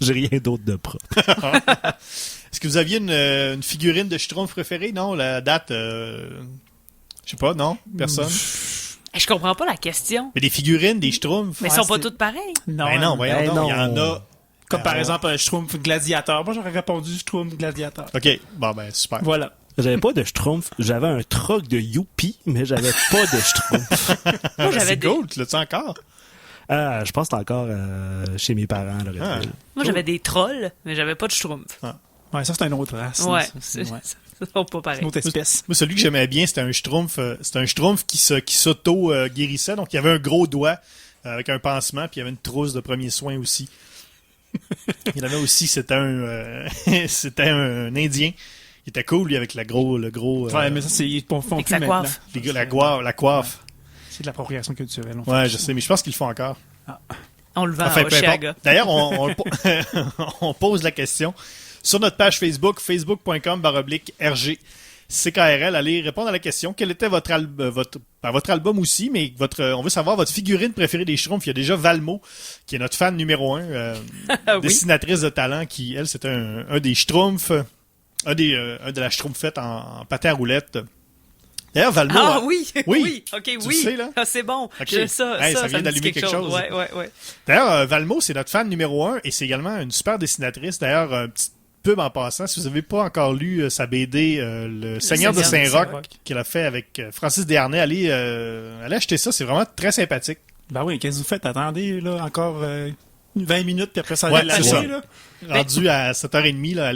[SPEAKER 3] J'ai rien d'autre de propre.
[SPEAKER 2] Est-ce que vous aviez une figurine de Schtroumpf préférée? Non, la date... Je sais pas, non? Personne?
[SPEAKER 1] Je comprends pas la question.
[SPEAKER 2] Mais des figurines, des Schtroumpfs?
[SPEAKER 1] Mais ils
[SPEAKER 4] Ouais,
[SPEAKER 1] sont pas
[SPEAKER 4] c'est-
[SPEAKER 1] toutes pareilles.
[SPEAKER 4] Non,
[SPEAKER 2] Ben non, voyons
[SPEAKER 3] Ben
[SPEAKER 2] donc,
[SPEAKER 3] non.
[SPEAKER 2] il y en a...
[SPEAKER 4] Comme par exemple un Schtroumpf gladiateur. Moi, j'aurais répondu Schtroumpf gladiateur.
[SPEAKER 2] OK, bon ben, super.
[SPEAKER 4] Voilà.
[SPEAKER 3] J'avais pas de Schtroumpf. J'avais un troc de Youpi, mais j'avais pas de Schtroumpf.
[SPEAKER 1] Moi, j'avais
[SPEAKER 2] C'est
[SPEAKER 1] des,
[SPEAKER 2] cool, tu l'as-tu encore?
[SPEAKER 3] Je pense que c'est encore chez mes parents. Là,
[SPEAKER 2] Ah.
[SPEAKER 1] moi, j'avais des trolls, mais j'avais pas de schtroumpf.
[SPEAKER 4] Ouais, ça, c'est une autre race.
[SPEAKER 1] Ouais,
[SPEAKER 4] Ça,
[SPEAKER 1] c'est
[SPEAKER 4] ouais.
[SPEAKER 1] c'est pas
[SPEAKER 4] C'est
[SPEAKER 1] pareil.
[SPEAKER 4] une autre espèce.
[SPEAKER 2] Moi, celui que j'aimais bien, c'était un Schtroumpf qui s'auto-guérissait. Donc, il y avait un gros doigt avec un pansement, puis il y avait une trousse de premiers soins aussi. Il y en avait aussi, c'était un Indien. Il était cool, lui, avec le gros...
[SPEAKER 4] Ouais, mais ça, c'est, ils font
[SPEAKER 1] Avec
[SPEAKER 4] plus
[SPEAKER 1] sa
[SPEAKER 4] maintenant.
[SPEAKER 1] coiffe.
[SPEAKER 2] la coiffe.
[SPEAKER 4] C'est de l'appropriation culturelle.
[SPEAKER 2] Ouais, je sais, mais je pense qu'ils le font encore.
[SPEAKER 1] On le vend
[SPEAKER 2] Enfin,
[SPEAKER 1] à
[SPEAKER 2] peu importe.
[SPEAKER 1] Oshiaga.
[SPEAKER 2] D'ailleurs, on pose la question sur notre page Facebook, facebook.com/RG-CKRL. Allez répondre à la question. Quel était votre album aussi, mais on veut savoir votre figurine préférée des Schtroumpfs. Il y a déjà Valmo, qui est notre fan numéro 1,
[SPEAKER 1] Ah oui.
[SPEAKER 2] dessinatrice de talent, qui, elle, c'était un des Schtroumpfs, un de la Schtroumpfette en patin à roulette. D'ailleurs, Valmo...
[SPEAKER 1] Ah oui,
[SPEAKER 2] Oui.
[SPEAKER 1] oui, ok,
[SPEAKER 2] Tu
[SPEAKER 1] oui.
[SPEAKER 2] le sais, là?
[SPEAKER 1] Ah, c'est bon.
[SPEAKER 2] Ok.
[SPEAKER 1] Je- ça
[SPEAKER 2] Hey, ça
[SPEAKER 1] ça
[SPEAKER 2] vient
[SPEAKER 1] me dit
[SPEAKER 2] d'allumer quelque chose.
[SPEAKER 1] Ouais.
[SPEAKER 2] D'ailleurs, Valmo, c'est notre fan numéro 1 et c'est également une super dessinatrice. D'ailleurs, un petit pub en passant. Si vous n'avez pas encore lu sa BD, Le Seigneur de
[SPEAKER 1] Seigneur de
[SPEAKER 2] Saint-Roch,
[SPEAKER 1] Saint-Roch.
[SPEAKER 2] qu'elle a fait avec Francis Desharnais, allez acheter ça. C'est vraiment très sympathique.
[SPEAKER 4] Ben oui, qu'est-ce que vous faites? Attendez, là, encore 20 minutes, puis après ça,
[SPEAKER 2] Ouais,
[SPEAKER 4] allez la
[SPEAKER 2] c'est ça.
[SPEAKER 4] lâcher, là.
[SPEAKER 2] Rendu à 7h30, là,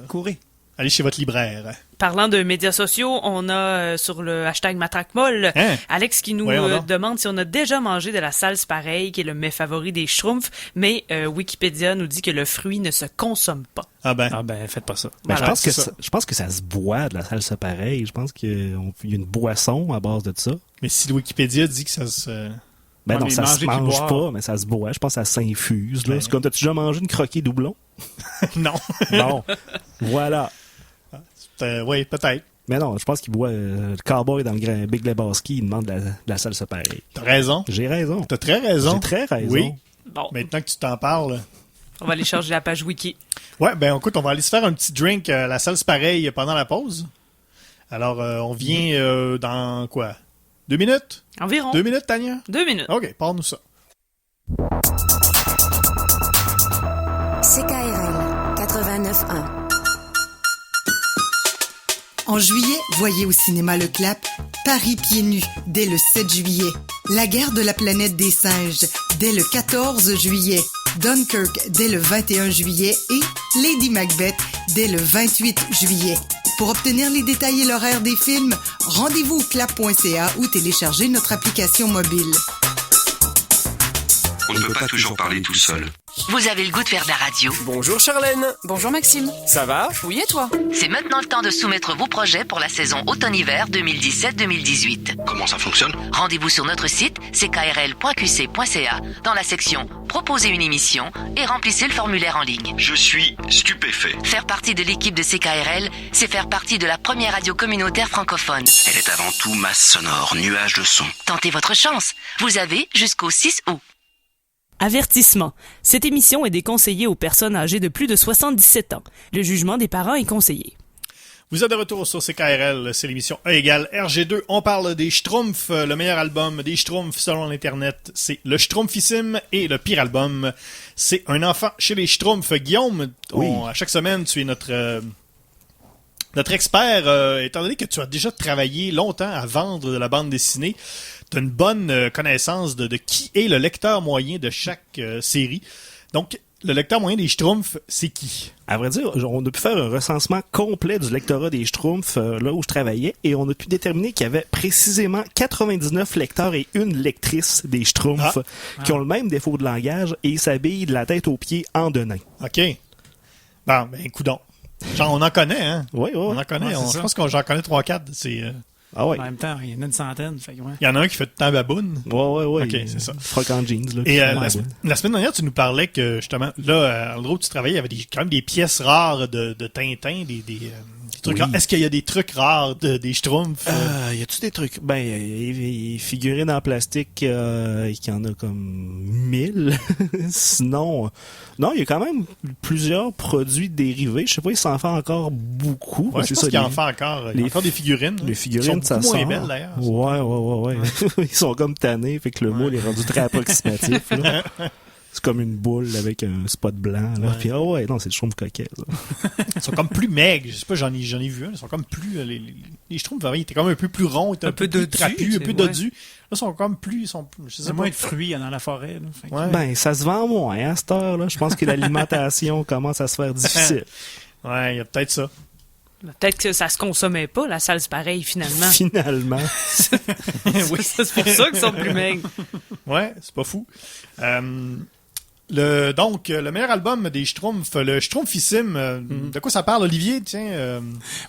[SPEAKER 4] Courez.
[SPEAKER 2] allez chez votre libraire.
[SPEAKER 1] Parlant de médias sociaux, on a sur le hashtag MatraqueMolle,
[SPEAKER 2] Hein?
[SPEAKER 1] Alex qui nous
[SPEAKER 2] Voyons donc.
[SPEAKER 1] demande si on a déjà mangé de la salse pareille, qui est le mets favori des Schtroumpfs, mais Wikipédia nous dit que le fruit ne se consomme pas.
[SPEAKER 2] Ah ben,
[SPEAKER 4] Ah ben, faites pas ça.
[SPEAKER 3] Ben,
[SPEAKER 1] Voilà,
[SPEAKER 2] c'est ça.
[SPEAKER 3] je pense que ça se boit de la salsa pareil. Je pense qu'il y a une boisson à base de ça.
[SPEAKER 2] mais si le Wikipédia dit que ça se...
[SPEAKER 3] Ben
[SPEAKER 4] Ouais,
[SPEAKER 3] non,
[SPEAKER 4] mais
[SPEAKER 3] ça se
[SPEAKER 4] manger puis
[SPEAKER 3] mange
[SPEAKER 4] boire.
[SPEAKER 3] pas, mais ça se boit. Je pense que ça s'infuse. Là.
[SPEAKER 2] Ben.
[SPEAKER 3] C'est comme, t'as-tu déjà mangé une croquée doublon?
[SPEAKER 2] non.
[SPEAKER 3] Non. Voilà.
[SPEAKER 2] Oui, peut-être.
[SPEAKER 3] Mais non, je pense qu'il boit le cowboy dans le grand Big Lebowski, il demande de la salsa pareille.
[SPEAKER 2] T'as raison.
[SPEAKER 3] J'ai raison.
[SPEAKER 2] T'as très raison.
[SPEAKER 3] J'ai très raison.
[SPEAKER 2] Oui.
[SPEAKER 1] Bon,
[SPEAKER 2] Maintenant que tu t'en parles...
[SPEAKER 1] on va aller charger la page Wiki.
[SPEAKER 2] Ouais, ben écoute, on va aller se faire un petit drink à la salse pareille pendant la pause. Alors, on vient dans quoi? 2 minutes?
[SPEAKER 1] Environ
[SPEAKER 2] 2 minutes, Tania?
[SPEAKER 1] 2 minutes.
[SPEAKER 2] OK, parle-nous ça.
[SPEAKER 7] CKRL 89.1.
[SPEAKER 8] En juillet, voyez au cinéma Le Clap Paris pieds nus dès le 7 juillet. La guerre de la planète des singes dès le 14 juillet. Dunkirk dès le 21 juillet et Lady Macbeth dès le 28 juillet. Pour obtenir les détails et l'horaire des films, rendez-vous au clap.ca ou téléchargez notre application mobile.
[SPEAKER 9] On ne peut pas toujours parler tout seul.
[SPEAKER 10] Vous avez le goût de faire de la radio.
[SPEAKER 11] Bonjour Charlène,
[SPEAKER 12] Bonjour Maxime.
[SPEAKER 11] ça va?
[SPEAKER 12] Oui et toi?
[SPEAKER 10] C'est maintenant le temps de soumettre vos projets pour la saison automne-hiver 2017-2018.
[SPEAKER 9] Comment ça fonctionne?
[SPEAKER 10] Rendez-vous sur notre site ckrl.qc.ca dans la section « Proposez une émission » et remplissez le formulaire en ligne.
[SPEAKER 9] Je suis stupéfait.
[SPEAKER 10] Faire partie de l'équipe de CKRL, c'est faire partie de la première radio communautaire francophone.
[SPEAKER 9] Elle est avant tout masse sonore, nuage de son.
[SPEAKER 10] Tentez votre chance. Vous avez jusqu'au 6 août.
[SPEAKER 1] Avertissement. Cette émission est déconseillée aux personnes âgées de plus de 77 ans. Le jugement des parents est conseillé.
[SPEAKER 2] Vous êtes de retour sur CKRL, c'est l'émission A égale RG2. On parle des Schtroumpfs, le meilleur album des Schtroumpfs selon l'Internet, c'est le Schtroumpfissime, et le pire album, c'est Un enfant chez les Schtroumpfs. Guillaume, à chaque semaine, tu es notre expert, étant donné que tu as déjà travaillé longtemps à vendre de la bande dessinée. Tu as une bonne connaissance de qui est le lecteur moyen de chaque série. Donc, le lecteur moyen des Schtroumpfs, c'est qui?
[SPEAKER 3] À vrai dire, on a pu faire un recensement complet du lectorat des Schtroumpfs là où je travaillais et on a pu déterminer qu'il y avait précisément 99 lecteurs et une lectrice des Schtroumpfs qui ont le même défaut de langage et s'habillent de la tête aux pieds en de nains.
[SPEAKER 2] OK. Bon, ben, coudonc. Genre, on en connaît, hein?
[SPEAKER 3] Oui.
[SPEAKER 2] On en connaît.
[SPEAKER 4] Ouais,
[SPEAKER 2] je pense que j'en connais 3-4.
[SPEAKER 3] Ah ouais.
[SPEAKER 4] En même temps, il y en a une centaine. Fait que ouais.
[SPEAKER 2] Il y en a un qui fait tout le temps baboune.
[SPEAKER 3] Ouais.
[SPEAKER 2] OK, c'est ça.
[SPEAKER 3] Froc en jeans, là.
[SPEAKER 2] Et la semaine dernière, tu nous parlais que, justement, là, à l'endroit où tu travaillais, il y avait quand même des pièces rares de Tintin, des trucs rares. Est-ce qu'il y a des trucs rares des Schtroumpfs?
[SPEAKER 3] Y a-tu des trucs? Ben, les figurines en plastique, il y en a comme 1000. Sinon, non, il y a quand même plusieurs produits dérivés. Je sais pas, ils s'en font encore beaucoup.
[SPEAKER 2] Ouais, je pense qu'il y en fait encore. Il y a encore des figurines.
[SPEAKER 3] Les figurines,
[SPEAKER 2] ça
[SPEAKER 3] sort.
[SPEAKER 2] moins belles, d'ailleurs.
[SPEAKER 3] Ouais. Ils sont comme tannés, fait que le moule est rendu très approximatif, là. C'est comme une boule avec un spot blanc, là. Puis, non, c'est le Schtroumpf coquet, là.
[SPEAKER 2] Ils sont comme plus maigres. Je sais pas, j'en ai vu un. Ils sont comme plus, les Schtroumpfs, ils étaient comme un peu plus ronds, ils étaient un peu plus trapus, un peu dodus. Là, ils sont comme plus, je sais pas.
[SPEAKER 4] Moins de fruits dans la forêt, là. Fait que...
[SPEAKER 2] Ouais.
[SPEAKER 3] Ben, ça se vend moins, à cette heure, là. Je pense que l'alimentation commence à se faire difficile.
[SPEAKER 2] Ouais, il y a peut-être ça.
[SPEAKER 1] Peut-être que ça se consommait pas, la salle, c'est pareil, finalement.
[SPEAKER 3] Finalement.
[SPEAKER 1] Oui, c'est pour ça qu'ils sont plus maigres.
[SPEAKER 2] Ouais, c'est pas fou. Donc, le meilleur album des Schtroumpfs, le Schtroumpfissime, de quoi ça parle, Olivier? Tiens.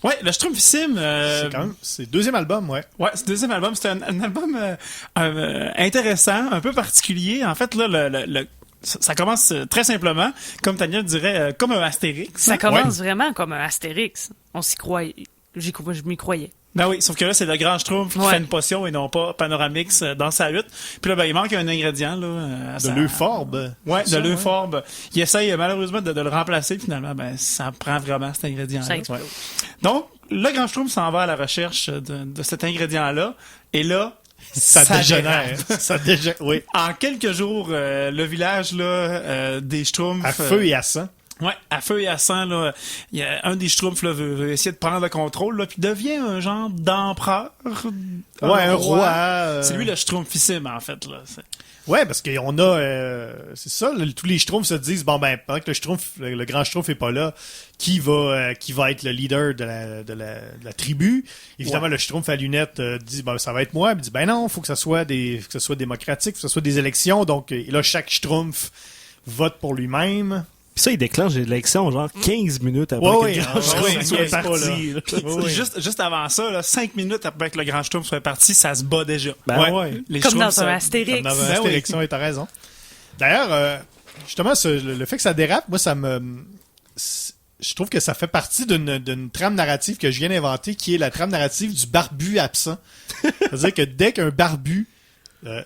[SPEAKER 4] Ouais, le Schtroumpfissime.
[SPEAKER 2] C'est le deuxième album, ouais.
[SPEAKER 4] Ouais, c'est le deuxième album. C'est un album intéressant, un peu particulier. En fait, là, ça commence très simplement, comme Tania dirait, comme un Astérix.
[SPEAKER 1] Ça commence vraiment comme un Astérix. On s'y croyait. Je m'y croyais.
[SPEAKER 4] Ben oui, sauf que là, c'est le grand Schtroumpf qui fait une potion et non pas Panoramix dans sa hutte. Puis là, ben, il manque un ingrédient, là.
[SPEAKER 2] De l'euphorbe.
[SPEAKER 4] Ouais, de l'euphorbe. Il essaye malheureusement de le remplacer. Finalement, ben, ça prend vraiment cet ingrédient-là. Ouais. Donc, le grand Schtroumpf s'en va à la recherche de cet ingrédient-là. Et là,
[SPEAKER 2] ça dégénère. Oui.
[SPEAKER 4] En quelques jours, le village là, des Schtroumpfs...
[SPEAKER 2] À feu et à sang.
[SPEAKER 4] Ouais, à feu et à sang, là, il y a un des Schtroumpfs là, veut essayer de prendre le contrôle, là, puis devient un genre d'empereur.
[SPEAKER 2] Un roi.
[SPEAKER 4] C'est lui le Schtroumpfissime, en fait, là.
[SPEAKER 2] Ouais, parce qu'on a... c'est ça, tous les Schtroumpfs se disent, bon, ben, pendant que le grand Schtroumpf est pas là, qui va être le leader de la tribu? Évidemment, le Schtroumpf à lunettes dit, ben, ça va être moi. Puis dit, ben non, faut que ça soit démocratique, faut que ça soit des élections. Donc, et là, chaque Schtroumpf vote pour lui-même.
[SPEAKER 3] Puis ça, il déclenche l'élection genre 15 minutes après que le grand Schtroumpf soit parti.
[SPEAKER 4] Juste avant ça, là, 5 minutes après que le grand Schtroumpf soit parti, ça se bat déjà.
[SPEAKER 1] Comme dans un Astérix.
[SPEAKER 2] Comme dans un Astérix, oui, t'as raison. D'ailleurs, justement, le fait que ça dérape, moi, je trouve que ça fait partie d'une trame narrative que je viens d'inventer, qui est la trame narrative du barbu absent. C'est-à-dire que dès qu'un barbu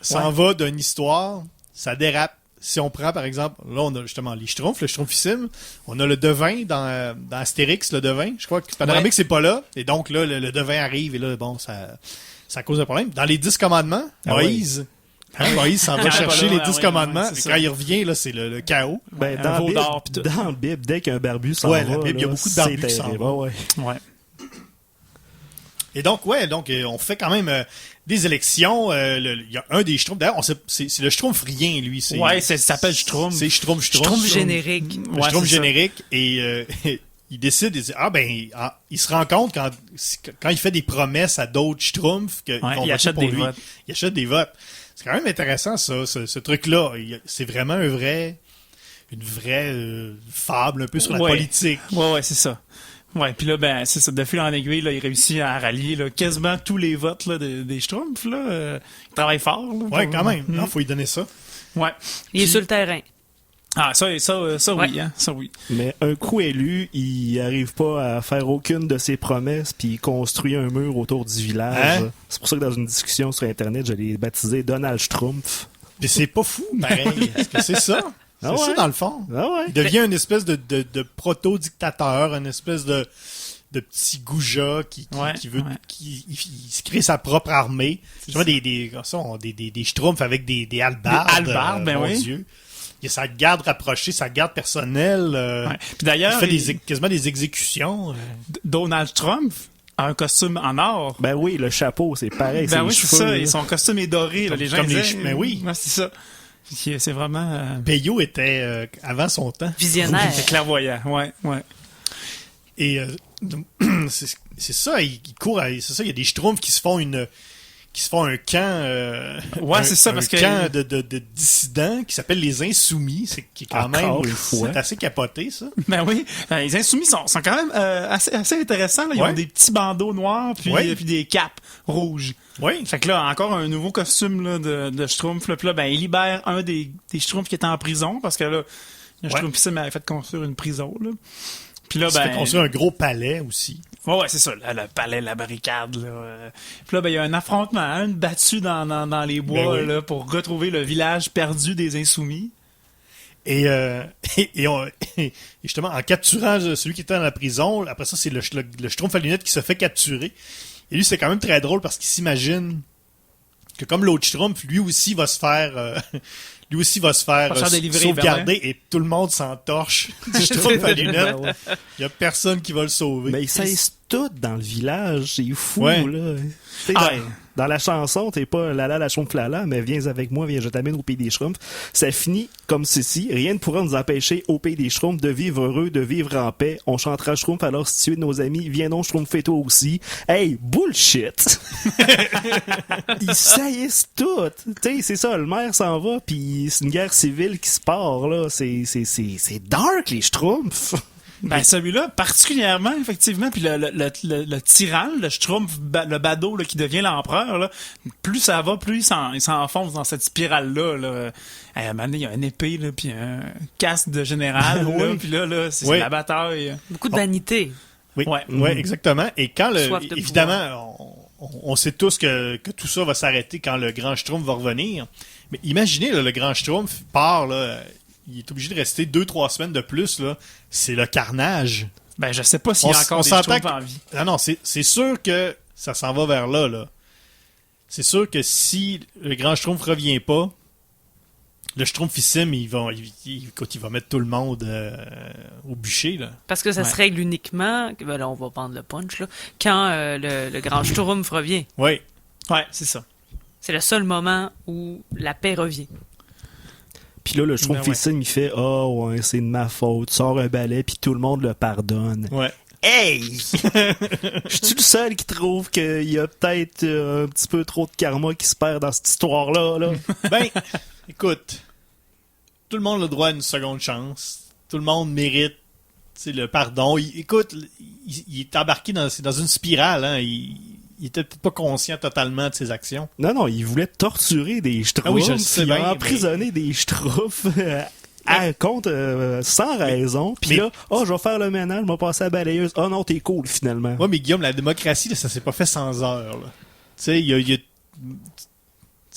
[SPEAKER 2] s'en va d'une histoire, ça dérape. Si on prend, par exemple, là, on a justement les Schtroumpfs, le Schtroumpfissime. On a le devin dans Astérix, le devin. Je crois que Panoramix, c'est pas là. Et donc, là, le devin arrive et là, bon, ça cause un problème. Dans les 10 commandements, Moïse... Moïse s'en va chercher les 10 commandements. Et quand il revient, là, c'est le chaos.
[SPEAKER 3] Ben, dans la Bible, dès qu'un barbu s'en va,
[SPEAKER 2] la Bible, il y a beaucoup de barbus qui s'en vont.
[SPEAKER 3] Ouais.
[SPEAKER 2] Et donc, on fait quand même des élections. Il y a un des Schtroumpfs. D'ailleurs, c'est le Schtroumpf-rien, lui.
[SPEAKER 4] Ça s'appelle Schtroumpf.
[SPEAKER 2] C'est Schtroumpf.
[SPEAKER 1] Schtroumpf générique.
[SPEAKER 2] Le Schtroumpf générique. Et il décide, il se rend compte quand il fait des promesses à d'autres Schtroumpfs qu'ils vont voter pour lui. Il achète des votes. C'est quand même intéressant, ça, ce truc-là. C'est vraiment une vraie fable un peu sur la politique.
[SPEAKER 4] Ouais, c'est ça. Ouais, puis là, ben, c'est ça, de fil en aiguille, là, il réussit à rallier là, quasiment tous les votes là, des Schtroumpfs. Là. Il travaille fort. Là,
[SPEAKER 2] ouais, quand même. Non, faut lui donner ça.
[SPEAKER 4] Ouais.
[SPEAKER 1] Il est sur le terrain.
[SPEAKER 4] Ah, ça oui, hein, ça oui.
[SPEAKER 3] Mais un coup élu, il arrive pas à faire aucune de ses promesses, puis il construit un mur autour du village. Hein? C'est pour ça que dans une discussion sur Internet, je l'ai baptisé Donald Schtroumpf.
[SPEAKER 2] Mais c'est pas fou, pareil. Est-ce que c'est ça? C'est ça, dans le fond.
[SPEAKER 3] Ah ouais.
[SPEAKER 2] Il devient une espèce de proto-dictateur, une espèce de de petit goujat qui veut,
[SPEAKER 4] ouais.
[SPEAKER 2] il se crée sa propre armée. Tu vois des schtroumpfs avec des hallebardes.
[SPEAKER 4] Des hallebardes, ben
[SPEAKER 2] mon
[SPEAKER 4] oui.
[SPEAKER 2] Dieu. Il y a sa garde rapprochée, sa garde personnelle.
[SPEAKER 4] Ouais. Puis d'ailleurs,
[SPEAKER 2] il fait quasiment des exécutions.
[SPEAKER 4] Donald Trump a un costume en or.
[SPEAKER 3] Ben oui, le chapeau, c'est pareil.
[SPEAKER 4] Ben oui,
[SPEAKER 3] les
[SPEAKER 4] c'est
[SPEAKER 3] cheveux,
[SPEAKER 4] ça.
[SPEAKER 3] là.
[SPEAKER 4] Et son costume est doré. Là, les gens
[SPEAKER 2] Comme les
[SPEAKER 4] disaient,
[SPEAKER 2] ben oui.
[SPEAKER 4] Ouais, c'est ça. C'est vraiment...
[SPEAKER 2] Peyo était avant son temps.
[SPEAKER 1] Visionnaire.
[SPEAKER 4] C'est clairvoyant. Ouais.
[SPEAKER 2] Et c'est ça, il court, c'est ça, il y a des schtroumpfs qui se font un camp,
[SPEAKER 4] Ouais, c'est ça, parce que
[SPEAKER 2] camp de dissidents qui s'appelle les Insoumis, qui est quand
[SPEAKER 3] Encore
[SPEAKER 2] même
[SPEAKER 3] une fois.
[SPEAKER 2] c'est assez capoté ça.
[SPEAKER 4] Ben oui, les Insoumis sont quand même assez intéressants. Là. Ils
[SPEAKER 2] Ouais.
[SPEAKER 4] ont des petits bandeaux noirs puis des capes rouges.
[SPEAKER 2] Oui.
[SPEAKER 4] Fait que là, encore un nouveau costume là, de Schtroumpf. Là. Puis là, ben, il libère un des Schtroumpfs qui était en prison parce que là, le Schtroumpfisme avait fait construire une prison. Là. Puis là,
[SPEAKER 2] Il se fait construire un gros palais aussi.
[SPEAKER 4] Ouais, c'est ça, le palais, la barricade. Là. Puis là, ben, il y a un affrontement, une battue dans les bois
[SPEAKER 2] Ben oui.
[SPEAKER 4] là, pour retrouver le village perdu des Insoumis.
[SPEAKER 2] Et justement, en capturant celui qui était dans la prison, après ça, c'est le Schtroumpf à lunettes qui se fait capturer. Et lui, c'est quand même très drôle parce qu'il s'imagine que comme l'autre Schtroumpf, lui aussi va se faire
[SPEAKER 4] délivrer,
[SPEAKER 2] sauvegarder et tout le monde s'entorche du Schtroumpf à lunettes. Il y a personne qui va le sauver.
[SPEAKER 3] Mais ils cessent tout dans le village, c'est fou,
[SPEAKER 2] Ouais.
[SPEAKER 3] là. T'sais, dans la chanson, t'es pas la Schtroumpf lala, mais viens avec moi, viens, je t'amène au pays des Schtroumpfs. Ça finit comme ceci. Rien ne pourra nous empêcher au pays des Schtroumpfs de vivre heureux, de vivre en paix. On chantera Schtroumpf alors si tu es de nos amis. Viens donc, Schtroumpf, fais toi aussi. Hey, bullshit! Ils saillissent tout. T'sais, c'est ça, le maire s'en va, puis c'est une guerre civile qui se part, là. C'est dark, les Schtroumpfs.
[SPEAKER 4] Ben, celui-là, particulièrement, effectivement, puis le tyran, le Schtroumpf, le badaud là, qui devient l'empereur, là, plus ça va, plus il s'enfonce dans cette spirale-là. Là. À un moment donné, il y a une épée, là, puis un casque de général,
[SPEAKER 2] Oui.
[SPEAKER 4] là, puis là, c'est la bataille.
[SPEAKER 1] Beaucoup de vanité.
[SPEAKER 2] Oui,
[SPEAKER 4] Ouais.
[SPEAKER 2] exactement. Et quand
[SPEAKER 1] Soif de
[SPEAKER 2] évidemment, on sait tous que tout ça va s'arrêter quand le grand Schtroumpf va revenir. Mais imaginez, là, le grand Schtroumpf part, là, il est obligé de rester 2-3 semaines de plus, là. C'est le carnage.
[SPEAKER 4] Ben, je sais pas s'il y a encore des Schtroumpfs en vie.
[SPEAKER 2] Non, c'est sûr que ça s'en va vers là, là. C'est sûr que si le grand Schtroumpf revient pas, le Schtroumpfisme, il va mettre tout le monde au bûcher, là.
[SPEAKER 1] Parce que ça se règle uniquement, ben là, on va prendre le punch, là, quand le grand Schtroumpf revient.
[SPEAKER 2] Oui.
[SPEAKER 4] Ouais, c'est ça.
[SPEAKER 1] C'est le seul moment où la paix revient.
[SPEAKER 3] Puis là, le Schtroumpfisme, il fait « Ah, ouais, c'est de ma faute. » Sort un balai, puis tout le monde le pardonne.
[SPEAKER 2] Ouais.
[SPEAKER 3] Hey! Je suis le seul qui trouve qu'il y a peut-être un petit peu trop de karma qui se perd dans cette histoire-là. Là.
[SPEAKER 2] Ben, écoute, tout le monde a le droit à une seconde chance. Tout le monde mérite le pardon. Écoute, il est embarqué dans une spirale. Hein. Il était peut-être pas conscient totalement de ses actions.
[SPEAKER 3] Non, il voulait torturer des Schtroumpfs.
[SPEAKER 2] Ah oui, je le sais
[SPEAKER 3] il a
[SPEAKER 2] bien,
[SPEAKER 3] emprisonné des Schtroumpfs sans raison. Puis là, je vais faire le ménage, je vais passer à la balayeuse. Oh non, t'es cool, finalement.
[SPEAKER 2] Ouais, mais Guillaume, la démocratie, là, ça s'est pas fait sans heures. Tu sais, il y a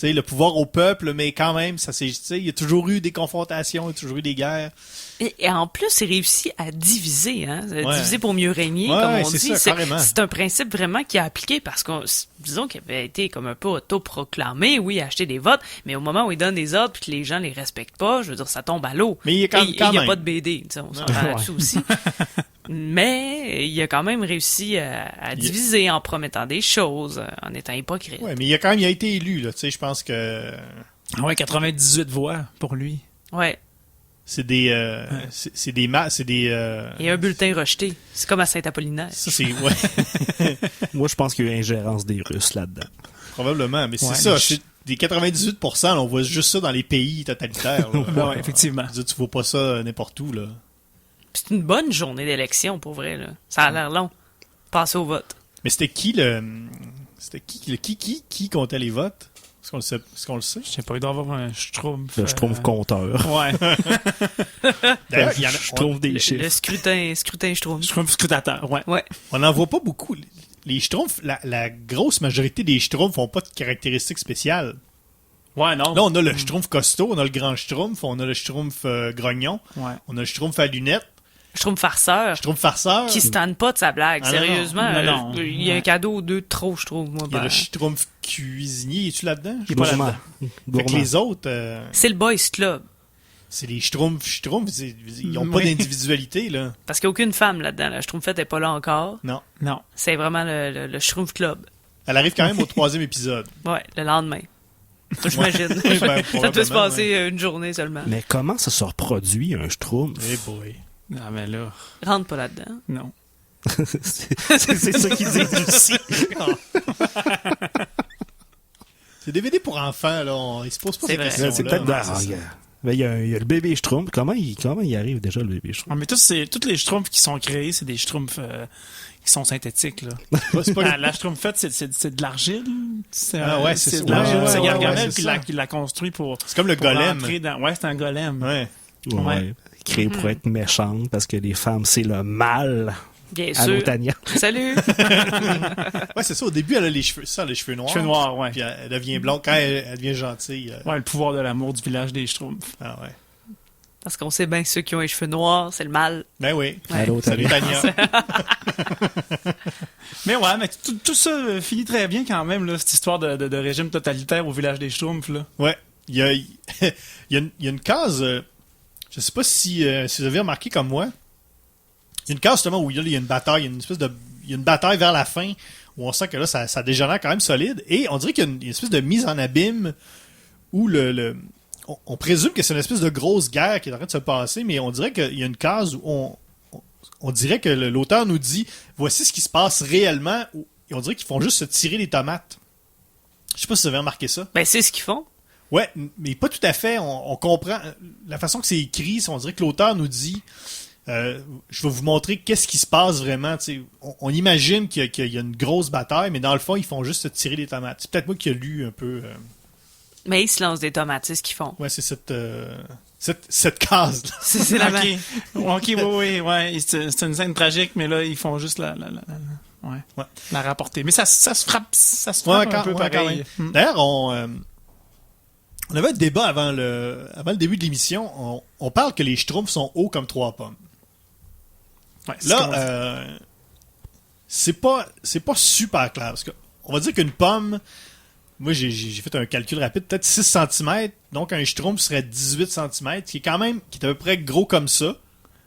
[SPEAKER 2] le pouvoir au peuple, mais quand même, il y a toujours eu des confrontations, il y a toujours eu des guerres.
[SPEAKER 1] Et en plus, c'est réussi à diviser, hein?
[SPEAKER 2] Ouais.
[SPEAKER 1] Diviser pour mieux régner,
[SPEAKER 2] Ouais,
[SPEAKER 1] comme on
[SPEAKER 2] c'est
[SPEAKER 1] dit.
[SPEAKER 2] ça, carrément.
[SPEAKER 1] C'est un principe vraiment qui a appliqué parce qu'on, disons qu'il avait été comme un peu autoproclamé, oui, acheter des votes, mais au moment où il donne des ordres puis que les gens les respectent pas, je veux dire, ça tombe à l'eau.
[SPEAKER 2] Mais il y a quand
[SPEAKER 1] il n'y a
[SPEAKER 2] même.
[SPEAKER 1] pas de BD, on s'en va là-dessus aussi. Mais il a quand même réussi à diviser en promettant des choses, en étant hypocrite.
[SPEAKER 2] Ouais, mais il a été élu, là. Tu sais, je pense que.
[SPEAKER 4] Ouais, 98 voix pour lui.
[SPEAKER 1] Ouais.
[SPEAKER 2] C'est des.
[SPEAKER 1] Et un bulletin rejeté. C'est comme à Saint-Apollinaire.
[SPEAKER 2] Ça, c'est. Ouais.
[SPEAKER 3] Moi, je pense qu'il y a eu ingérence des Russes là-dedans.
[SPEAKER 2] Probablement, mais c'est
[SPEAKER 4] Ouais,
[SPEAKER 2] ça.
[SPEAKER 4] mais
[SPEAKER 2] C'est des 98%, là, on voit juste ça dans les pays totalitaires. Là.
[SPEAKER 4] Ouais, effectivement.
[SPEAKER 2] Je veux dire, tu vois pas ça n'importe où, là.
[SPEAKER 1] C'est une bonne journée d'élection, pour vrai, là. Ça a l'air long. Passer au vote.
[SPEAKER 2] Mais c'était qui qui comptait les votes? Est-ce qu'on le sait?
[SPEAKER 4] Je sais pas, il doit y avoir un Schtroumpf.
[SPEAKER 3] Le Schtroumpf compteur.
[SPEAKER 4] Ouais.
[SPEAKER 2] D'ailleurs, il y en a,
[SPEAKER 3] Je trouve des chiffres.
[SPEAKER 1] Le scrutin Schtroumpf.
[SPEAKER 4] Schtroumpf scrutateur, ouais.
[SPEAKER 1] Ouais.
[SPEAKER 2] on n'en voit pas beaucoup. Les Schtroumpfs, la grosse majorité des Schtroumpfs n'ont pas de caractéristiques spéciales.
[SPEAKER 4] Ouais, non.
[SPEAKER 2] Là, on a le Schtroumpf costaud, on a le grand Schtroumpf, on a le Schtroumpf grognon,
[SPEAKER 4] Ouais.
[SPEAKER 2] on a le Schtroumpf à lunettes.
[SPEAKER 1] Schtroumpf farceur.
[SPEAKER 2] Schtroumpf farceur.
[SPEAKER 1] Qui se tanne pas de sa blague,
[SPEAKER 2] Ah, non,
[SPEAKER 1] sérieusement.
[SPEAKER 4] non. Non.
[SPEAKER 1] Il y a un cadeau ou deux de trop, je trouve. Moi,
[SPEAKER 2] Il y a le Schtroumpf cuisinier. Es-tu là-dedans?
[SPEAKER 4] Il est pas
[SPEAKER 3] Gourmand.
[SPEAKER 4] là-dedans.
[SPEAKER 2] Fait que
[SPEAKER 3] Gourmand.
[SPEAKER 2] les autres,
[SPEAKER 1] C'est le Boys Club.
[SPEAKER 2] c'est les Schtroumpfs. Ils n'ont pas
[SPEAKER 4] Oui.
[SPEAKER 2] d'individualité, là.
[SPEAKER 1] Parce qu'il n'y a aucune femme là-dedans. La Schtroumpfette n'est pas là encore.
[SPEAKER 2] Non.
[SPEAKER 4] Non.
[SPEAKER 1] C'est vraiment le Schtroumpf Club.
[SPEAKER 2] Elle arrive quand même au 3e épisode.
[SPEAKER 1] Ouais, le lendemain. Ça, j'imagine.
[SPEAKER 2] Ben,
[SPEAKER 1] Ça peut se
[SPEAKER 2] probablement,
[SPEAKER 1] passer une journée seulement.
[SPEAKER 3] Mais comment ça se reproduit, un Schtroumpf?
[SPEAKER 2] Eh boy.
[SPEAKER 4] Non, mais là,
[SPEAKER 1] Rentre pas là-dedans.
[SPEAKER 4] non.
[SPEAKER 3] C'est ça qu'ils disent aussi.
[SPEAKER 2] C'est DVD pour enfants, là. Ils se posent pas
[SPEAKER 1] C'est
[SPEAKER 2] ces
[SPEAKER 1] vrai.
[SPEAKER 2] questions-là.
[SPEAKER 3] C'est peut-être...
[SPEAKER 2] Non,
[SPEAKER 3] Ah,
[SPEAKER 2] c'est ça.
[SPEAKER 3] regarde. Mais il y a le bébé Schtroumpf. Comment il arrive déjà, le bébé Schtroumpf?
[SPEAKER 4] Ah, mais toutes les Schtroumpfs qui sont créés, c'est des Schtroumpfs qui sont synthétiques, là.
[SPEAKER 2] Ouais, c'est pas
[SPEAKER 4] La Schtroumpfette, c'est de l'argile.
[SPEAKER 2] Ah ouais, c'est ça.
[SPEAKER 4] de l'argile.
[SPEAKER 2] Ouais,
[SPEAKER 4] c'est
[SPEAKER 2] ouais,
[SPEAKER 4] Gargamel
[SPEAKER 2] ouais, c'est
[SPEAKER 4] qui l'a construit pour.
[SPEAKER 2] C'est comme le
[SPEAKER 4] pour
[SPEAKER 2] golem.
[SPEAKER 4] rentrer Ouais, c'est un golem.
[SPEAKER 2] Ouais.
[SPEAKER 3] Ouais. Créé pour être méchante parce que les femmes, c'est le mal.
[SPEAKER 1] Bien
[SPEAKER 3] Allô,
[SPEAKER 1] sûr.
[SPEAKER 3] Tania.
[SPEAKER 1] Salut!
[SPEAKER 2] Ouais, c'est ça. Au début, elle a les cheveux noirs.
[SPEAKER 4] Cheveux noirs, ouais.
[SPEAKER 2] Puis elle devient blonde. Quand elle devient gentille.
[SPEAKER 4] Ouais, le pouvoir de l'amour du village des Schtroumpfs.
[SPEAKER 2] Ah ouais.
[SPEAKER 1] Parce qu'on sait bien que ceux qui ont les cheveux noirs, c'est le mal.
[SPEAKER 2] Ben oui.
[SPEAKER 1] Ouais.
[SPEAKER 3] Allô,
[SPEAKER 2] Salut
[SPEAKER 3] Tania.
[SPEAKER 2] Tania.
[SPEAKER 4] Mais ouais, mais tout ça finit très bien quand même, là, cette histoire de régime totalitaire au village des Schtroumpfs, là.
[SPEAKER 2] Ouais. Il y a une case. Je sais pas si vous avez remarqué comme moi. Il y a une case justement où il y a une bataille, il y a une bataille vers la fin où on sent que là ça dégénère quand même solide et on dirait qu'il y a une espèce de mise en abîme où on présume que c'est une espèce de grosse guerre qui est en train de se passer, mais on dirait qu'il y a une case où on dirait que l'auteur nous dit voici ce qui se passe réellement et on dirait qu'ils font juste se tirer les tomates. Je sais pas si vous avez remarqué ça.
[SPEAKER 1] Ben, c'est ce qu'ils font.
[SPEAKER 2] Ouais, mais pas tout à fait. On comprend la façon que c'est écrit. On dirait que l'auteur nous dit je vais vous montrer qu'est-ce qui se passe vraiment. On imagine qu'il y a une grosse bataille, mais dans le fond, ils font juste se tirer les tomates. C'est peut-être moi qui ai lu un peu.
[SPEAKER 1] Mais ils se lancent des tomates, c'est ce qu'ils font.
[SPEAKER 2] Ouais, c'est cette case-là.
[SPEAKER 1] C'est la
[SPEAKER 4] Ok, oui, ouais. C'est une scène tragique, mais là, ils font juste la rapporter. Mais ça se frappe un peu
[SPEAKER 2] quand
[SPEAKER 4] pareil.
[SPEAKER 2] même. D'ailleurs, on avait un débat avant le début de l'émission. On parle que les Schtroumpfs sont hauts comme 3 pommes.
[SPEAKER 4] Ouais,
[SPEAKER 2] Là, c'est pas super clair. Parce que on va dire qu'une pomme, moi j'ai fait un calcul rapide, peut-être 6 cm, donc un Schtroumpf serait 18 cm, qui est à peu près gros comme ça.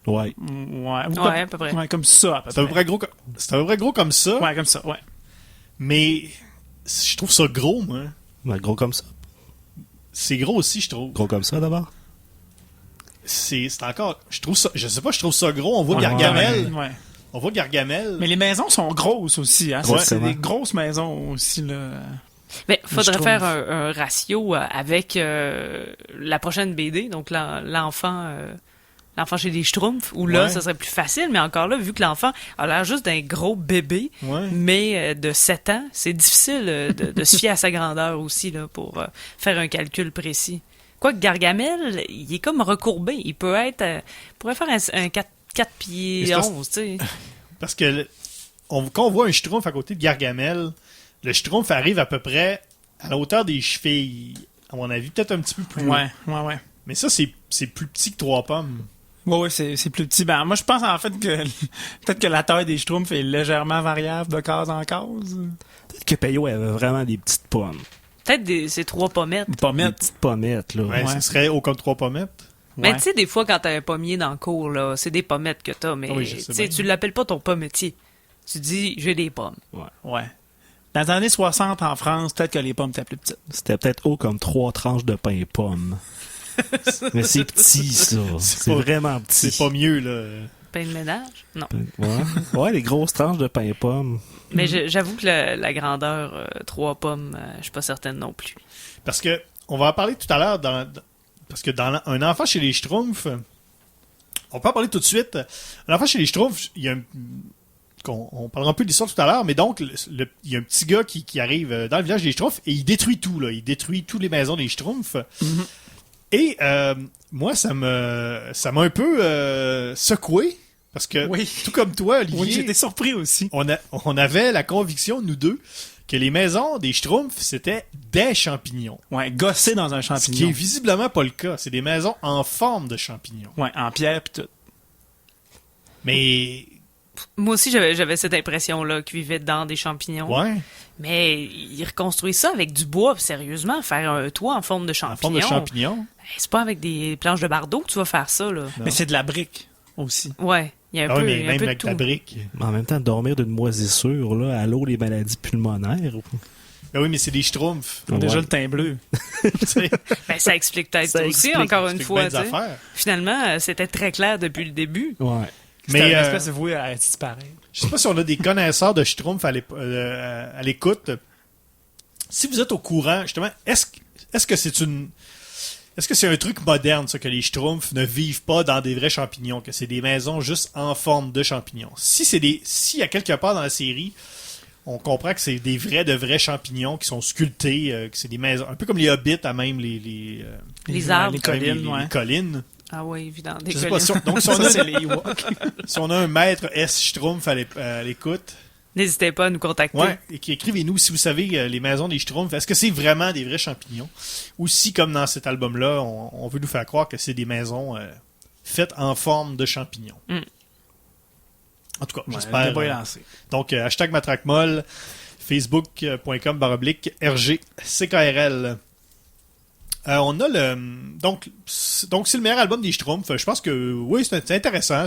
[SPEAKER 3] Ouais.
[SPEAKER 4] Ouais,
[SPEAKER 1] à peu près.
[SPEAKER 4] Ouais, comme ça, à peu
[SPEAKER 2] C'est à peu
[SPEAKER 4] près.
[SPEAKER 2] près gros comme ça.
[SPEAKER 4] Ouais, comme ça, ouais.
[SPEAKER 2] Mais je trouve ça gros, moi.
[SPEAKER 3] Ouais, gros comme ça.
[SPEAKER 2] C'est gros aussi, je trouve.
[SPEAKER 3] Gros comme ça, d'abord.
[SPEAKER 2] C'est encore... je trouve ça gros. On voit Gargamel.
[SPEAKER 4] Ouais.
[SPEAKER 2] On voit Gargamel.
[SPEAKER 4] Mais les maisons sont grosses aussi, hein.
[SPEAKER 3] Ouais.
[SPEAKER 4] C'est des grosses maisons aussi, là.
[SPEAKER 1] Mais faudrait
[SPEAKER 4] Schtroumpf.
[SPEAKER 1] faire un ratio avec la prochaine BD, donc l'enfant chez les Schtroumpfs, où là,
[SPEAKER 2] Ouais.
[SPEAKER 1] ça serait plus facile, mais encore là, vu que l'enfant a l'air juste d'un gros bébé,
[SPEAKER 2] Ouais.
[SPEAKER 1] mais de 7 ans, c'est difficile de se fier à sa grandeur aussi, là, pour faire un calcul précis. Quoique Gargamel, il est comme recourbé. Il pourrait faire un 4 pieds
[SPEAKER 2] Mais c'est
[SPEAKER 1] 11, tu sais.
[SPEAKER 2] Parce que quand on voit un Schtroumpf à côté de Gargamel, le Schtroumpf arrive à peu près à la hauteur des chevilles, à mon avis, peut-être un petit peu plus haut.
[SPEAKER 4] Ouais.
[SPEAKER 2] Mais ça, c'est plus petit que 3 pommes.
[SPEAKER 4] Ouais, c'est plus petit. Ben, moi, je pense en fait que peut-être que la taille des Schtroumpfs est légèrement variable de case en case.
[SPEAKER 3] Peut-être que Payot avait vraiment des petites pommes.
[SPEAKER 1] Peut-être ces 3 pommettes.
[SPEAKER 3] Des
[SPEAKER 4] Pommettes.
[SPEAKER 3] petites pommettes, là.
[SPEAKER 2] Ouais, ça serait haut comme 3 pommettes.
[SPEAKER 1] Mais
[SPEAKER 4] Ouais.
[SPEAKER 1] tu sais, des fois, quand t'as un pommier dans le cours, là, c'est des pommettes que t'as, mais
[SPEAKER 2] Oui, je sais
[SPEAKER 1] tu sais,
[SPEAKER 2] bien.
[SPEAKER 1] tu l'appelles pas ton pommetier. Tu dis, j'ai des pommes.
[SPEAKER 4] Ouais. Dans les années 60 en France, peut-être que les pommes étaient plus petites.
[SPEAKER 3] C'était peut-être haut comme 3 tranches de pain pomme. Mais c'est petit, ça. C'est
[SPEAKER 2] pas-
[SPEAKER 3] vraiment petit.
[SPEAKER 2] C'est pas mieux, là.
[SPEAKER 1] Pain de ménage? Non.
[SPEAKER 3] Ouais, les grosses tranches de pain pomme.
[SPEAKER 1] Mais j'avoue que la grandeur 3 pommes, je suis pas certaine non plus.
[SPEAKER 2] Parce que, on va en parler tout à l'heure, parce que dans un enfant chez les Schtroumpfs, on peut en parler tout de suite. Un enfant chez les Schtroumpfs, il y a on parlera un peu de l'histoire tout à l'heure, mais donc, il y a un petit gars qui arrive dans le village des Schtroumpfs et il détruit tout, là. Il détruit toutes les maisons des Schtroumpfs. Et moi, ça m'a un peu secoué, parce que,
[SPEAKER 4] Oui.
[SPEAKER 2] tout comme toi, Olivier,
[SPEAKER 4] Oui, j'étais surpris aussi.
[SPEAKER 2] on avait la conviction, nous deux, que les maisons des Schtroumpfs, c'était des champignons.
[SPEAKER 4] Ouais, gossé dans un
[SPEAKER 2] Ce qui est
[SPEAKER 4] champignon.
[SPEAKER 2] visiblement pas le cas. C'est des maisons en forme de champignons.
[SPEAKER 4] Ouais, en pierre pis tout.
[SPEAKER 2] Mais,
[SPEAKER 1] Moi aussi, j'avais cette impression-là qu'ils vivaient dans des champignons.
[SPEAKER 2] ouais,
[SPEAKER 1] Mais ils reconstruisent ça avec du bois, sérieusement. Faire un toit en forme de
[SPEAKER 2] en
[SPEAKER 1] champignon.
[SPEAKER 2] forme de champignon.
[SPEAKER 1] C'est pas avec des planches de bardeau que tu vas faire ça, là.
[SPEAKER 4] Mais c'est de la brique aussi.
[SPEAKER 1] Ouais, il y a un
[SPEAKER 2] Ah
[SPEAKER 1] peu,
[SPEAKER 2] oui, mais
[SPEAKER 1] il y a un
[SPEAKER 2] même
[SPEAKER 1] peu de
[SPEAKER 2] avec
[SPEAKER 1] tout.
[SPEAKER 2] la brique.
[SPEAKER 3] Mais en même temps, dormir d'une moisissure, là, allô, les maladies pulmonaires.
[SPEAKER 2] Ben oui, mais c'est des schtroumpfs.
[SPEAKER 4] Ils ont déjà
[SPEAKER 3] Ouais.
[SPEAKER 4] le teint bleu.
[SPEAKER 2] Tu sais,
[SPEAKER 1] Ben, ça explique peut-être
[SPEAKER 3] Ça
[SPEAKER 1] aussi,
[SPEAKER 3] explique-
[SPEAKER 1] encore une
[SPEAKER 2] explique
[SPEAKER 1] fois.
[SPEAKER 2] bien des
[SPEAKER 1] tu sais.
[SPEAKER 2] affaires.
[SPEAKER 1] Finalement, c'était très clair depuis le début.
[SPEAKER 3] Ouais.
[SPEAKER 4] C'était
[SPEAKER 2] Mais
[SPEAKER 4] une
[SPEAKER 2] euh,
[SPEAKER 4] espèce de voué à être disparaître.
[SPEAKER 2] je sais pas si on a des connaisseurs de schtroumpfs à l'écoute. Si vous êtes au courant, justement, est-ce que c'est un truc moderne, ça, que les schtroumpfs ne vivent pas dans des vrais champignons, que c'est des maisons juste en forme de champignons? S'il y a quelque part dans la série, on comprend que c'est des de vrais champignons qui sont sculptés, que c'est des maisons, un peu comme les hobbits à même les
[SPEAKER 1] arbres.
[SPEAKER 4] Les collines,
[SPEAKER 2] les
[SPEAKER 4] ouais.
[SPEAKER 2] collines.
[SPEAKER 1] Ah oui, évidemment. Des
[SPEAKER 2] Je sais pas,
[SPEAKER 1] collines.
[SPEAKER 2] donc si on
[SPEAKER 4] Ça,
[SPEAKER 2] a,
[SPEAKER 4] c'est les Ewoks.
[SPEAKER 2] si on a un maître S Schtroumpf à l'écoute,
[SPEAKER 1] N'hésitez pas à nous contacter.
[SPEAKER 2] ouais, et écrivez-nous si vous savez les maisons des Schtroumpfs, est-ce que c'est vraiment des vrais champignons? Ou si, comme dans cet album-là, on veut nous faire croire que c'est des maisons faites en forme de champignons.
[SPEAKER 1] Mm.
[SPEAKER 2] En tout cas,
[SPEAKER 4] Ouais,
[SPEAKER 2] j'espère.
[SPEAKER 4] le débat est lancé.
[SPEAKER 2] Donc, hashtag matraquemolle, facebook.com/CKRL. On a le. Donc, c'est le meilleur album des Schtroumpfs. Je pense que, oui, c'est intéressant.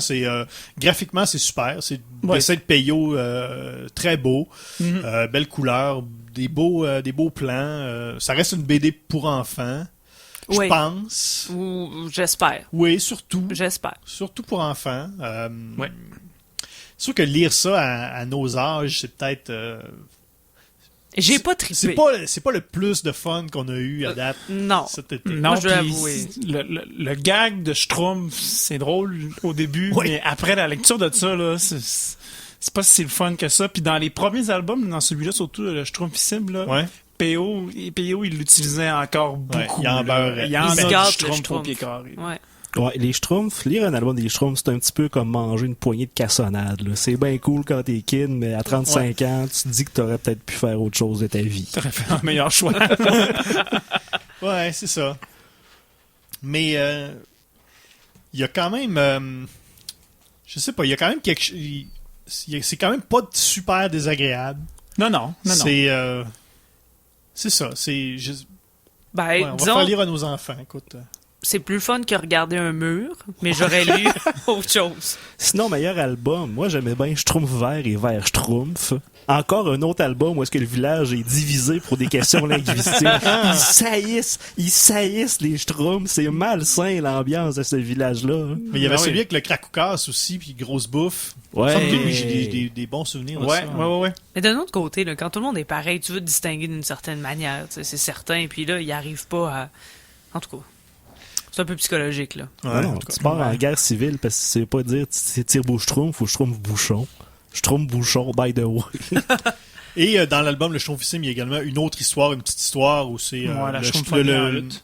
[SPEAKER 2] Graphiquement, c'est super. C'est
[SPEAKER 4] Ouais.
[SPEAKER 2] dessin de Peyo très beau.
[SPEAKER 4] Mhm.
[SPEAKER 2] Belle couleur. Des beaux plans. Ça reste une BD pour enfants. Je
[SPEAKER 1] Oui.
[SPEAKER 2] pense.
[SPEAKER 1] Ou j'espère.
[SPEAKER 2] Oui, surtout.
[SPEAKER 1] J'espère.
[SPEAKER 2] Surtout pour enfants.
[SPEAKER 4] Ouais.
[SPEAKER 2] C'est sûr que lire ça à nos âges, c'est peut-être.
[SPEAKER 1] J'ai pas trippé.
[SPEAKER 2] C'est pas le plus de fun qu'on a eu à date
[SPEAKER 1] Non.
[SPEAKER 2] cet été.
[SPEAKER 4] Non,
[SPEAKER 1] Moi, je dois
[SPEAKER 4] puis
[SPEAKER 1] avouer.
[SPEAKER 4] le gag de Schtroumpf, c'est drôle au début,
[SPEAKER 2] Oui.
[SPEAKER 4] mais après la lecture de ça, là, c'est pas si le fun que ça. Puis dans les premiers albums, dans celui-là, surtout le Schtroumpfissime, là,
[SPEAKER 2] Ouais.
[SPEAKER 4] P.O., il l'utilisait encore beaucoup.
[SPEAKER 2] il en
[SPEAKER 4] là.
[SPEAKER 2] beurrait.
[SPEAKER 4] Il en
[SPEAKER 1] Il se
[SPEAKER 4] a du
[SPEAKER 1] gâte, le
[SPEAKER 4] Schtroumpf au
[SPEAKER 1] Schtroumpf.
[SPEAKER 4] pied carré.
[SPEAKER 1] Ouais.
[SPEAKER 3] Ouais, les Schtroumpfs, lire un album des Schtroumpfs, c'est un petit peu comme manger une poignée de cassonade. Là. C'est bien cool quand t'es kid, mais à 35 ans, tu te dis que t'aurais peut-être pu faire autre chose de ta vie.
[SPEAKER 4] T'aurais fait un meilleur choix.
[SPEAKER 2] Ouais, c'est ça. Mais il y a quand même. Je sais pas, il y a quand même quelque chose. C'est quand même pas super désagréable.
[SPEAKER 4] Non.
[SPEAKER 2] C'est ça. C'est juste.
[SPEAKER 1] Ben,
[SPEAKER 2] Ouais, on va
[SPEAKER 1] disons,
[SPEAKER 2] faire lire à nos enfants. Écoute.
[SPEAKER 1] c'est plus fun que regarder un mur, mais j'aurais lu autre chose.
[SPEAKER 3] Sinon, meilleur album, moi j'aimais bien Schtroumpf vert et vert Schtroumpf. Encore un autre album où est-ce que le village est divisé pour des questions linguistiques. Ils saillissent les Schtroumpfs. C'est malsain l'ambiance de ce village-là.
[SPEAKER 2] Mais il y avait
[SPEAKER 4] Ben
[SPEAKER 2] celui
[SPEAKER 4] oui.
[SPEAKER 2] avec le Cracoucas aussi, puis grosse bouffe.
[SPEAKER 3] Ouais.
[SPEAKER 2] Il me semble que lui, j'ai des bons souvenirs de
[SPEAKER 4] Ouais,
[SPEAKER 2] ça.
[SPEAKER 4] ouais.
[SPEAKER 1] Mais d'un autre côté, là, quand tout le monde est pareil, tu veux te distinguer d'une certaine manière, tu sais, c'est certain. Puis là, il arrive pas à... En tout cas, c'est un peu psychologique, là.
[SPEAKER 2] Ouais,
[SPEAKER 3] Ah non,
[SPEAKER 2] en tout cas.
[SPEAKER 3] tu pars en guerre civile parce que tu sais pas dire c'est Tire-Bouche-Schtroumpf ou Schtroumpf-Bouchon. Schtroumpf-Bouchon, by the way.
[SPEAKER 2] Et dans l'album Le Schtroumpfissime, il y a également une autre histoire, une petite histoire où c'est
[SPEAKER 4] Ouais, la
[SPEAKER 2] le
[SPEAKER 4] Schtroumpfognie en hutte.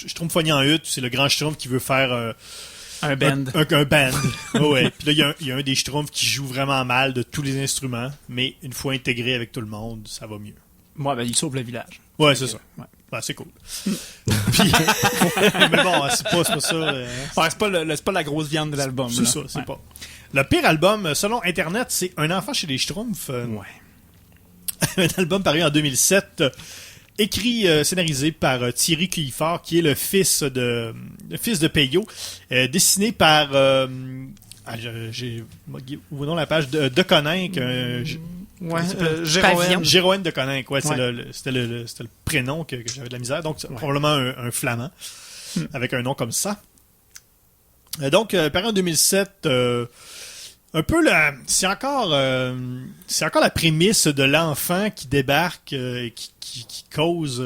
[SPEAKER 2] Schtroumpfognie en hutte, c'est le grand Schtroumpf qui veut faire
[SPEAKER 4] Un band.
[SPEAKER 2] un band. Ouais. Puis là, il y a un des Schtroumpfs qui joue vraiment mal de tous les instruments, mais une fois intégré avec tout le monde, ça va mieux.
[SPEAKER 4] Ouais, ben, il sauve le village.
[SPEAKER 2] Ouais, c'est ça.
[SPEAKER 4] Ouais.
[SPEAKER 2] Ouais, c'est cool. Puis, mais bon, c'est pas ça.
[SPEAKER 4] Ouais, c'est pas la grosse viande de l'album.
[SPEAKER 2] C'est
[SPEAKER 4] là.
[SPEAKER 2] ça, c'est
[SPEAKER 4] Ouais.
[SPEAKER 2] pas. Le pire album, selon Internet, c'est Un enfant chez les Schtroumpfs.
[SPEAKER 4] Ouais.
[SPEAKER 2] Un album paru en 2007, écrit, scénarisé par Thierry Cuillefort, qui est le fils de Peyo, dessiné par j'ai ouvrons la page de Coninck,
[SPEAKER 4] Ouais,
[SPEAKER 1] Pavillon.
[SPEAKER 2] Jéroen de Coninck, ouais,
[SPEAKER 4] Ouais.
[SPEAKER 2] c'était le prénom que j'avais de la misère, donc c'est probablement un flamand avec un nom comme ça. Donc paru en 2007, un peu c'est encore la prémisse de l'enfant qui débarque et qui cause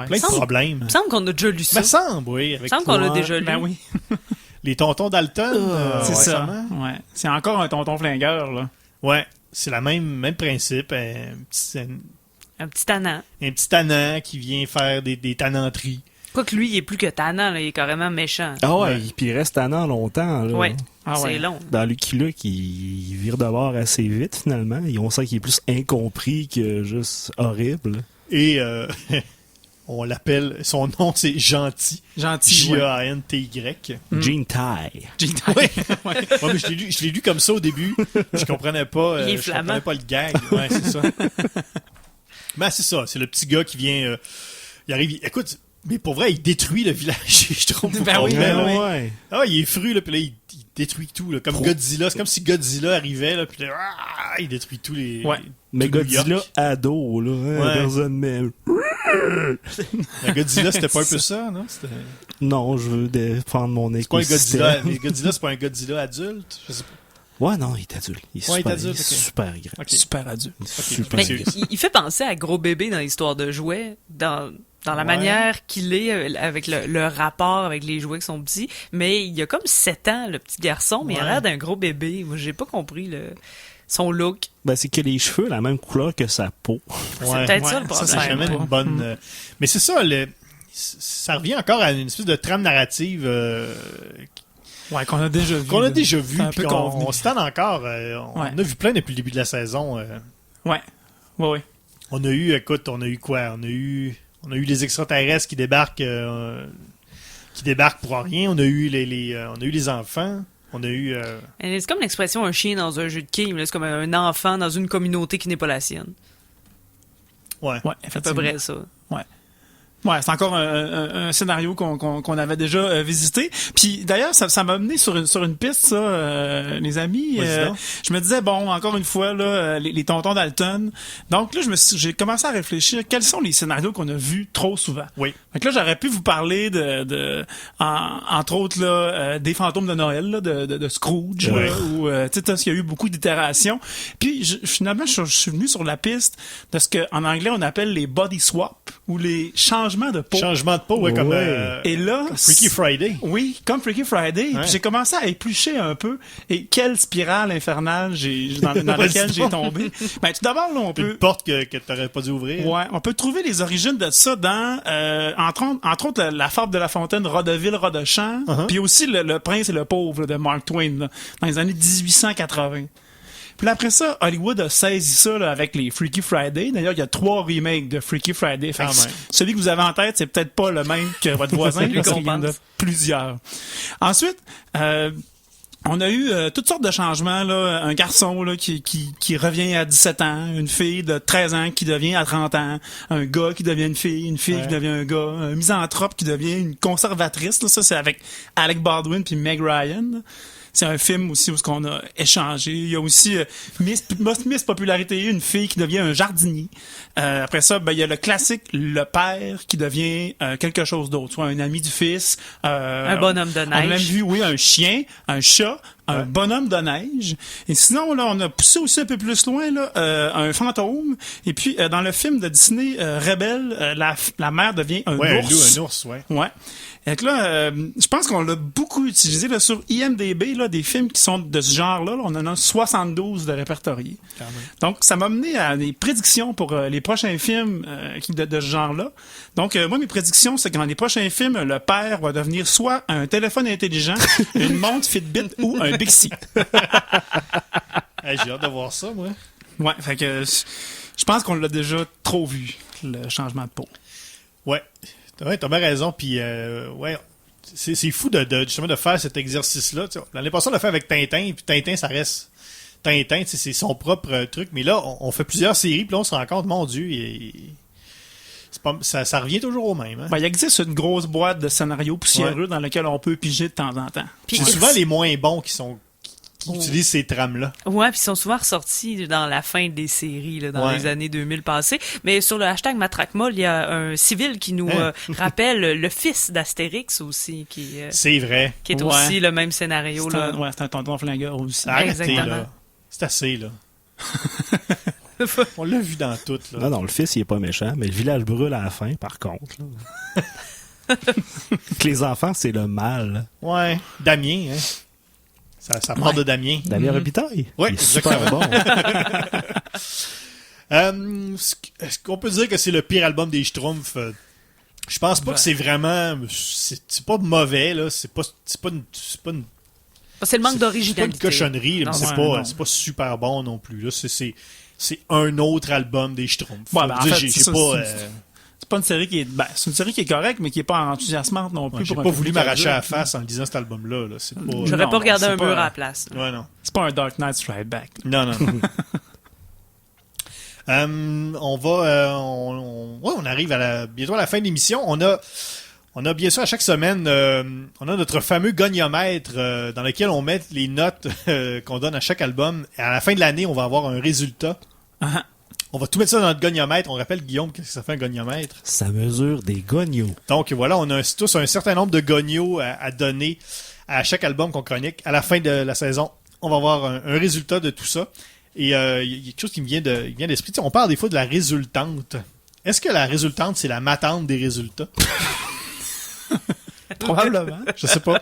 [SPEAKER 2] plein de problèmes.
[SPEAKER 1] Il me semble qu'on a déjà lu ça.
[SPEAKER 2] Me semble, oui.
[SPEAKER 1] Il
[SPEAKER 2] Avec
[SPEAKER 1] me semble qu'on l'a
[SPEAKER 4] Ouais,
[SPEAKER 1] déjà lu.
[SPEAKER 4] Ben oui.
[SPEAKER 2] les tontons Dalton.
[SPEAKER 4] C'est ça.
[SPEAKER 2] récemment.
[SPEAKER 4] Ouais. C'est encore un tonton flingueur, là.
[SPEAKER 2] Ouais, c'est le même principe. Un
[SPEAKER 1] Un petit tannant.
[SPEAKER 2] petit tannant qui vient faire des tannanteries.
[SPEAKER 1] Quoique lui, il est plus que tannant, là, il est carrément méchant.
[SPEAKER 3] Ah ouais,
[SPEAKER 2] Ouais.
[SPEAKER 3] puis il reste tannant longtemps. Là.
[SPEAKER 1] Ouais,
[SPEAKER 4] Ah
[SPEAKER 1] c'est
[SPEAKER 4] ouais.
[SPEAKER 1] long.
[SPEAKER 3] Dans Lucky Luke, il vire de bord assez vite, finalement. Et on sent qu'il est plus incompris que juste horrible.
[SPEAKER 2] Et On l'appelle, son nom c'est Genty.
[SPEAKER 4] Genty,
[SPEAKER 2] G-A-N-T-Y.
[SPEAKER 3] Gene Tie.
[SPEAKER 2] Ouais. Ouais, mais je l'ai lu comme ça au début. Je comprenais pas.
[SPEAKER 1] Il est
[SPEAKER 2] je
[SPEAKER 1] flamand.
[SPEAKER 2] comprenais pas le gag. Ouais, c'est ça. Ben, c'est ça. C'est le petit gars qui vient. Il arrive. Écoute, mais pour vrai, il détruit le village. Je trouve.
[SPEAKER 4] Ben oui,
[SPEAKER 2] complet,
[SPEAKER 4] ben
[SPEAKER 2] là.
[SPEAKER 4] oui.
[SPEAKER 3] Ouais.
[SPEAKER 2] Ah, il est fru, là, puis là, il détruit tout, là. Comme Godzilla. C'est comme si Godzilla arrivait, là, puis là, il détruit tous les.
[SPEAKER 4] Ouais.
[SPEAKER 3] Mais
[SPEAKER 2] tout New
[SPEAKER 3] Godzilla
[SPEAKER 2] York.
[SPEAKER 3] ado, là, hein,
[SPEAKER 2] Ouais.
[SPEAKER 3] personne même.
[SPEAKER 2] Mais Godzilla, c'était pas un peu ça, non? C'était...
[SPEAKER 3] Non, je veux défendre mon
[SPEAKER 2] C'est pas un
[SPEAKER 3] écosystème.
[SPEAKER 2] Godzilla. Mais Godzilla, c'est pas un Godzilla adulte? Je sais pas.
[SPEAKER 3] Ouais, non, il est adulte. Il est
[SPEAKER 2] Ouais, il est
[SPEAKER 3] super,
[SPEAKER 2] adulte,
[SPEAKER 3] il est
[SPEAKER 2] ok.
[SPEAKER 3] super grand.
[SPEAKER 2] Ok.
[SPEAKER 4] Super adulte.
[SPEAKER 3] Super
[SPEAKER 1] Mais
[SPEAKER 2] c'est-
[SPEAKER 1] il fait penser à Gros Bébé dans l'histoire de jouets, dans la
[SPEAKER 2] Ouais.
[SPEAKER 1] manière qu'il est avec le rapport avec les jouets qui sont petits. Mais il a comme 7 ans, le petit garçon, mais il a
[SPEAKER 2] Ouais.
[SPEAKER 1] l'air d'un gros bébé. Moi, j'ai pas compris son look.
[SPEAKER 3] Ben, c'est que les cheveux, la même couleur que sa peau.
[SPEAKER 2] Ouais.
[SPEAKER 1] peut-être ça
[SPEAKER 4] Ouais,
[SPEAKER 1] le
[SPEAKER 4] ça,
[SPEAKER 1] problème.
[SPEAKER 2] C'est jamais
[SPEAKER 4] pas.
[SPEAKER 2] une bonne. Mais c'est ça, ça revient encore à une espèce de trame narrative
[SPEAKER 4] Ouais, qu'on a déjà vu.
[SPEAKER 2] qu'on a
[SPEAKER 4] là.
[SPEAKER 2] déjà vu,
[SPEAKER 4] C'est un
[SPEAKER 2] puis
[SPEAKER 4] peu
[SPEAKER 2] qu'on
[SPEAKER 4] convenu.
[SPEAKER 2] on se tente encore. On
[SPEAKER 4] Ouais.
[SPEAKER 2] a vu plein depuis le début de la saison.
[SPEAKER 4] Ouais. Ouais.
[SPEAKER 2] On a eu, écoute, on a eu quoi? On a eu les extraterrestres qui débarquent pour rien. On a eu on a eu les enfants. On a eu.
[SPEAKER 1] C'est comme l'expression un chien dans un jeu de quilles. C'est comme un enfant dans une communauté qui n'est pas la sienne.
[SPEAKER 2] Ouais.
[SPEAKER 4] Ouais,
[SPEAKER 1] C'est à peu
[SPEAKER 4] effectivement.
[SPEAKER 1] près ça.
[SPEAKER 4] Ouais, c'est encore un scénario qu'on avait déjà visité. Puis d'ailleurs, ça m'a mené sur une piste, ça, les amis.
[SPEAKER 2] Vas-y donc.
[SPEAKER 4] Je me disais, bon, encore une fois, là, les tontons Dalton. Donc là, j'ai commencé à réfléchir, quels sont les scénarios qu'on a vus trop souvent?
[SPEAKER 2] Oui.
[SPEAKER 4] Fait que là, j'aurais pu vous parler entre autres, là, des fantômes de Noël, là, de Scrooge,
[SPEAKER 2] Ouais.
[SPEAKER 4] là, où, tu sais, il y a eu beaucoup d'itérations. Puis, finalement, je suis venu sur la piste de ce qu'en anglais, on appelle les body swap, ou les changements de peau.
[SPEAKER 2] Changement de peau, ouais, comme.
[SPEAKER 3] Ouais.
[SPEAKER 4] Et là,
[SPEAKER 2] Freaky Friday.
[SPEAKER 4] oui, comme Freaky Friday.
[SPEAKER 2] Ouais.
[SPEAKER 4] Puis j'ai commencé à éplucher un peu. Et quelle spirale infernale dans
[SPEAKER 2] Vas-y
[SPEAKER 4] laquelle j'ai
[SPEAKER 2] donc.
[SPEAKER 4] tombé. Ben, tout d'abord, là, on
[SPEAKER 2] Une
[SPEAKER 4] peut...
[SPEAKER 2] porte que t'aurais pas dû ouvrir.
[SPEAKER 4] Ouais, on peut trouver les origines de ça dans, entre autres, la fable de La Fontaine, Rodeville, Rodechamp,
[SPEAKER 2] Uh-huh.
[SPEAKER 4] puis aussi le Prince et le Pauvre là, de Mark Twain, là, dans les années 1880. Puis là, après ça, Hollywood a saisi ça là, avec les Freaky Friday. D'ailleurs, il y a 3 remakes de Freaky Friday. Fait que
[SPEAKER 2] Quand même.
[SPEAKER 4] celui que vous avez en tête, c'est peut-être pas le même que votre voisin,
[SPEAKER 1] Celui
[SPEAKER 4] parce
[SPEAKER 1] qu'on
[SPEAKER 4] qu'il y en a
[SPEAKER 1] pense.
[SPEAKER 4] plusieurs. Ensuite, on a eu toutes sortes de changements. Là. Un garçon là, qui revient à 17 ans, une fille de 13 ans qui devient à 30 ans, un gars qui devient une fille
[SPEAKER 2] Ouais.
[SPEAKER 4] qui devient un gars, un misanthrope qui devient une conservatrice. Là. Ça, c'est avec Alec Baldwin puis Meg Ryan. Là. C'est un film aussi où ce qu'on a échangé. Il y a aussi Miss Popularité, une fille qui devient un jardinier. Après ça, ben il y a le classique, le père qui devient quelque chose d'autre, soit un ami du fils.
[SPEAKER 1] Un bonhomme de
[SPEAKER 4] On a même
[SPEAKER 1] neige.
[SPEAKER 4] vu, oui, un chien, un chat, un bonhomme de neige. Et sinon, là, on a poussé aussi un peu plus loin, là, un fantôme. Et puis, dans le film de Disney, Rebelle, la mère devient un
[SPEAKER 2] Ouais,
[SPEAKER 4] ours.
[SPEAKER 2] un ours, ouais.
[SPEAKER 4] Ouais. Et donc là, je pense qu'on l'a beaucoup utilisé là, sur IMDb, là, des films qui sont de ce genre-là. Là, on en a 72 de répertoriés.
[SPEAKER 2] Quand même.
[SPEAKER 4] Donc, ça m'a mené à des prédictions pour les prochains films de ce genre-là. Donc, moi, mes prédictions, c'est que dans les prochains films, le père va devenir soit un téléphone intelligent, une montre Fitbit ou un Bixi.
[SPEAKER 2] Hey, j'ai hâte de voir ça, moi.
[SPEAKER 4] Ouais, fait que je pense qu'on l'a déjà trop vu, le changement de peau.
[SPEAKER 2] Ouais. Ouais, t'as bien raison. Puis, ouais, c'est fou justement de faire cet exercice-là. Tu sais, l'année passée, on l'a fait avec Tintin, puis Tintin, ça reste Tintin, tu sais, c'est son propre truc. Mais là, on fait plusieurs séries, puis là, on se rend compte, mon Dieu, ça revient toujours au même. Hein?
[SPEAKER 4] Ben, il existe une grosse boîte de scénarios poussiéreux dans laquelle on peut piger de temps en temps.
[SPEAKER 1] Puis
[SPEAKER 2] C'est souvent les moins bons qui utilisent ces trames-là.
[SPEAKER 1] Ouais, puis ils sont souvent ressortis dans la fin des séries, là, dans
[SPEAKER 2] Ouais.
[SPEAKER 1] les années 2000 passées. Mais sur le hashtag Matraquemol, il y a un civil qui nous
[SPEAKER 2] Hein?
[SPEAKER 1] rappelle le fils d'Astérix aussi, qui
[SPEAKER 2] C'est vrai.
[SPEAKER 1] est
[SPEAKER 4] Ouais.
[SPEAKER 1] aussi le même scénario. Là.
[SPEAKER 4] C'est un tonton flingueur aussi.
[SPEAKER 2] Arrêtez,
[SPEAKER 1] Exactement.
[SPEAKER 2] là. C'est assez, là. On l'a vu dans tout, là.
[SPEAKER 3] Non, non, le fils, il est pas méchant, mais le village brûle à la fin, par contre. Là. Que les enfants, c'est le mal.
[SPEAKER 2] Ouais. Damien, hein. Ça part de Damien.
[SPEAKER 3] Damien Robitaille.
[SPEAKER 2] Ouais,
[SPEAKER 3] il est super bon.
[SPEAKER 2] Est-ce qu'on peut dire que c'est le pire album des Schtroumpfs? Je pense pas que c'est vraiment... C'est pas mauvais, là. C'est pas une...
[SPEAKER 1] C'est le manque
[SPEAKER 2] C'est pas
[SPEAKER 1] d'originalité.
[SPEAKER 2] une cochonnerie,
[SPEAKER 1] Non,
[SPEAKER 2] mais
[SPEAKER 4] ouais,
[SPEAKER 2] c'est pas super bon non plus. Là, c'est un autre album des Schtroumpfs.
[SPEAKER 4] Ouais,
[SPEAKER 2] Faut
[SPEAKER 4] ben, en
[SPEAKER 2] dire,
[SPEAKER 4] fait,
[SPEAKER 2] j'ai
[SPEAKER 4] c'est ça,
[SPEAKER 2] pas.
[SPEAKER 4] c'est pas une série qui est, c'est une série qui est correcte, mais qui est pas enthousiasmante non plus.
[SPEAKER 2] J'ai
[SPEAKER 4] pour
[SPEAKER 2] pas
[SPEAKER 4] un
[SPEAKER 2] voulu
[SPEAKER 4] public
[SPEAKER 2] m'arracher à la
[SPEAKER 4] adulte.
[SPEAKER 2] face en lisant cet album-là. Là. C'est pas...
[SPEAKER 1] J'aurais
[SPEAKER 4] Non,
[SPEAKER 1] pas regardé
[SPEAKER 4] c'est
[SPEAKER 1] un
[SPEAKER 4] pas-
[SPEAKER 1] mur à la place.
[SPEAKER 2] Ouais, non.
[SPEAKER 4] C'est pas un Dark Knight Strike Back.
[SPEAKER 2] Non. On arrive bientôt à la fin de l'émission. On a bien sûr à chaque semaine, on a notre fameux goniomètre dans lequel on met les notes qu'on donne à chaque album. Et à la fin de l'année, on va avoir un résultat.
[SPEAKER 4] Ah.
[SPEAKER 2] On va tout mettre ça dans notre goniomètre. On rappelle, Guillaume, qu'est-ce que ça fait un goniomètre?
[SPEAKER 3] Ça mesure des gognos.
[SPEAKER 2] Donc voilà, on a tous un certain nombre de gognos à donner à chaque album qu'on chronique. À la fin de la saison, on va avoir un résultat de tout ça. Et il y a quelque chose qui me vient d'esprit. Tu sais, on parle des fois de la résultante. Est-ce que la résultante, c'est la matante des résultats?
[SPEAKER 4] Probablement.
[SPEAKER 2] Je sais pas.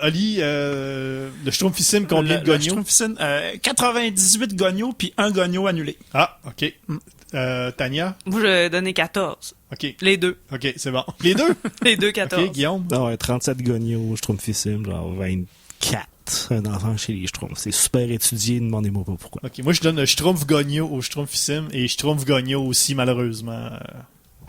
[SPEAKER 2] Oli, le Schtroumpfissime, combien de
[SPEAKER 4] Le
[SPEAKER 2] gognos?
[SPEAKER 4] Schtroumpfissime, 98 gognos, puis un gogno annulé.
[SPEAKER 2] Ah, OK. Tania?
[SPEAKER 1] Moi, je donnais 14.
[SPEAKER 2] OK.
[SPEAKER 1] Les deux.
[SPEAKER 2] OK, c'est bon. Les deux?
[SPEAKER 1] Les deux 14.
[SPEAKER 2] OK, Guillaume?
[SPEAKER 3] Non, ouais, 37 gognos, Schtroumpfissime, genre 24. Un enfant chez les Schtroumpfs. C'est super étudié, demandez-moi pas pourquoi.
[SPEAKER 2] OK, moi je donne Schtroumpf Gogno au Schtroumpfissime et Schtroumpf Gogno aussi, malheureusement.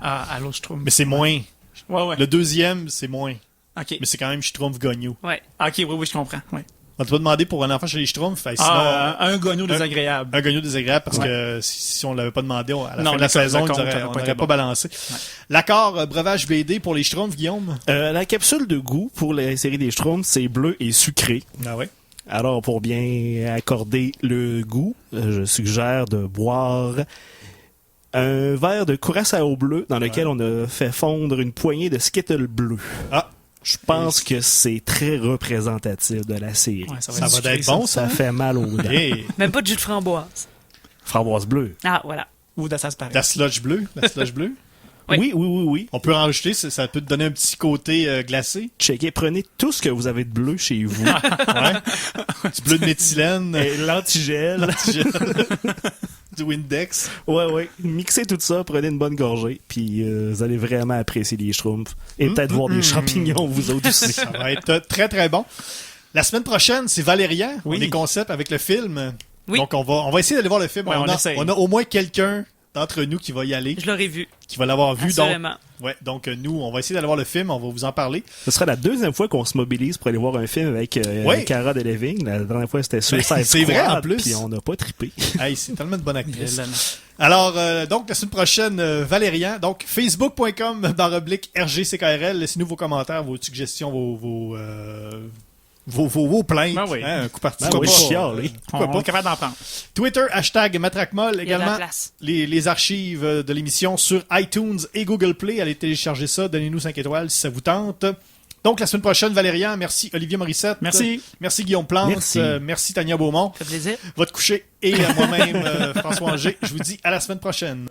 [SPEAKER 4] À l'autre Schtroumpf.
[SPEAKER 2] Mais c'est moins.
[SPEAKER 4] Ouais.
[SPEAKER 2] Le deuxième, c'est moins.
[SPEAKER 4] OK.
[SPEAKER 2] Mais c'est quand même Schtroumpf Gogno.
[SPEAKER 1] Ouais.
[SPEAKER 4] OK, oui, je comprends. Ouais.
[SPEAKER 2] On t'a pas demandé pour un enfant chez les Schtroumpfs. Sinon,
[SPEAKER 4] Un gogno désagréable.
[SPEAKER 2] un gogno désagréable parce que si on l'avait pas demandé à la
[SPEAKER 4] Non,
[SPEAKER 2] fin de la
[SPEAKER 4] les codes
[SPEAKER 2] saison,
[SPEAKER 4] de compte
[SPEAKER 2] on
[SPEAKER 4] auraient
[SPEAKER 2] n'aurait
[SPEAKER 4] été
[SPEAKER 2] pas
[SPEAKER 4] bons.
[SPEAKER 2] balancé.
[SPEAKER 4] Ouais.
[SPEAKER 2] L'accord breuvage BD pour les Schtroumpfs, Guillaume?
[SPEAKER 3] La capsule de goût pour la série des Schtroumpfs, c'est bleu et sucré.
[SPEAKER 2] Ah ouais.
[SPEAKER 3] Alors, pour bien accorder le goût, je suggère de boire un verre de curaçao bleu dans lequel on a fait fondre une poignée de Skittles bleu.
[SPEAKER 2] Ah,
[SPEAKER 3] Je pense que c'est très représentatif de la série.
[SPEAKER 4] Ouais,
[SPEAKER 2] ça va
[SPEAKER 4] sucré,
[SPEAKER 2] être bon, ça.
[SPEAKER 3] Ça fait mal aux dents.
[SPEAKER 2] Hey,
[SPEAKER 1] Même pas de jus de framboise.
[SPEAKER 3] Framboise bleue.
[SPEAKER 1] Ah, voilà.
[SPEAKER 4] Ou d'asparage.
[SPEAKER 2] la sludge bleue. La sludge bleue.
[SPEAKER 1] Oui.
[SPEAKER 3] Oui.
[SPEAKER 2] On peut en rajouter, ça peut te donner un petit côté glacé.
[SPEAKER 3] Checkez, prenez tout ce que vous avez de bleu chez vous.
[SPEAKER 2] Ouais. Du bleu de méthylène.
[SPEAKER 3] Et l'antigel.
[SPEAKER 2] Du Windex.
[SPEAKER 3] Ouais. Mixez tout ça, prenez une bonne gorgée, puis vous allez vraiment apprécier les Schtroumpfs. Et peut-être voir des champignons, vous autres aussi.
[SPEAKER 2] Ça va être très, très bon. La semaine prochaine, c'est Valérian.
[SPEAKER 4] Oui.
[SPEAKER 2] On est concept avec le film.
[SPEAKER 1] Oui.
[SPEAKER 2] Donc, on va essayer d'aller voir le film.
[SPEAKER 4] Ouais, on essaye.
[SPEAKER 2] on a au moins quelqu'un d'entre nous qui va y aller,
[SPEAKER 1] Je l'aurais vu.
[SPEAKER 2] qui va l'avoir vu. Donc,
[SPEAKER 1] Assurément.
[SPEAKER 2] donc nous, on va essayer d'aller voir le film. On va vous en parler.
[SPEAKER 3] Ce sera la deuxième fois qu'on se mobilise pour aller voir un film avec
[SPEAKER 2] Oui.
[SPEAKER 3] Cara Delevingne. La dernière fois, c'était Suicide
[SPEAKER 2] c'est vrai,
[SPEAKER 3] Squad,
[SPEAKER 2] en plus.
[SPEAKER 3] puis on n'a pas trippé.
[SPEAKER 2] Hey, c'est tellement de bonne actrice.
[SPEAKER 4] Hélène.
[SPEAKER 2] Alors, donc, la semaine prochaine, Valérian. Donc, facebook.com/RGCKRL. Laissez-nous vos commentaires, vos suggestions, vos plaintes.
[SPEAKER 4] Ben oui.
[SPEAKER 2] Hein, un coup parti.
[SPEAKER 3] Ben
[SPEAKER 2] Pourquoi
[SPEAKER 3] oui,
[SPEAKER 2] pas?
[SPEAKER 3] je chiale,
[SPEAKER 2] Pourquoi
[SPEAKER 4] On
[SPEAKER 2] pas?
[SPEAKER 4] est capable d'en prendre.
[SPEAKER 2] Twitter, #MatraqueMolle.
[SPEAKER 1] Il y a de la
[SPEAKER 2] Également,
[SPEAKER 1] place.
[SPEAKER 2] les archives de l'émission sur iTunes et Google Play. Allez télécharger ça. Donnez-nous 5 étoiles si ça vous tente. Donc, la semaine prochaine, Valérian. Merci, Olivier Morissette.
[SPEAKER 4] Merci.
[SPEAKER 2] Merci, Guillaume Plante.
[SPEAKER 3] Merci.
[SPEAKER 2] Merci, Tania Beaumont.
[SPEAKER 1] Ça fait plaisir.
[SPEAKER 2] Va te coucher. Et à moi-même, François Angers. Je vous dis à la semaine prochaine.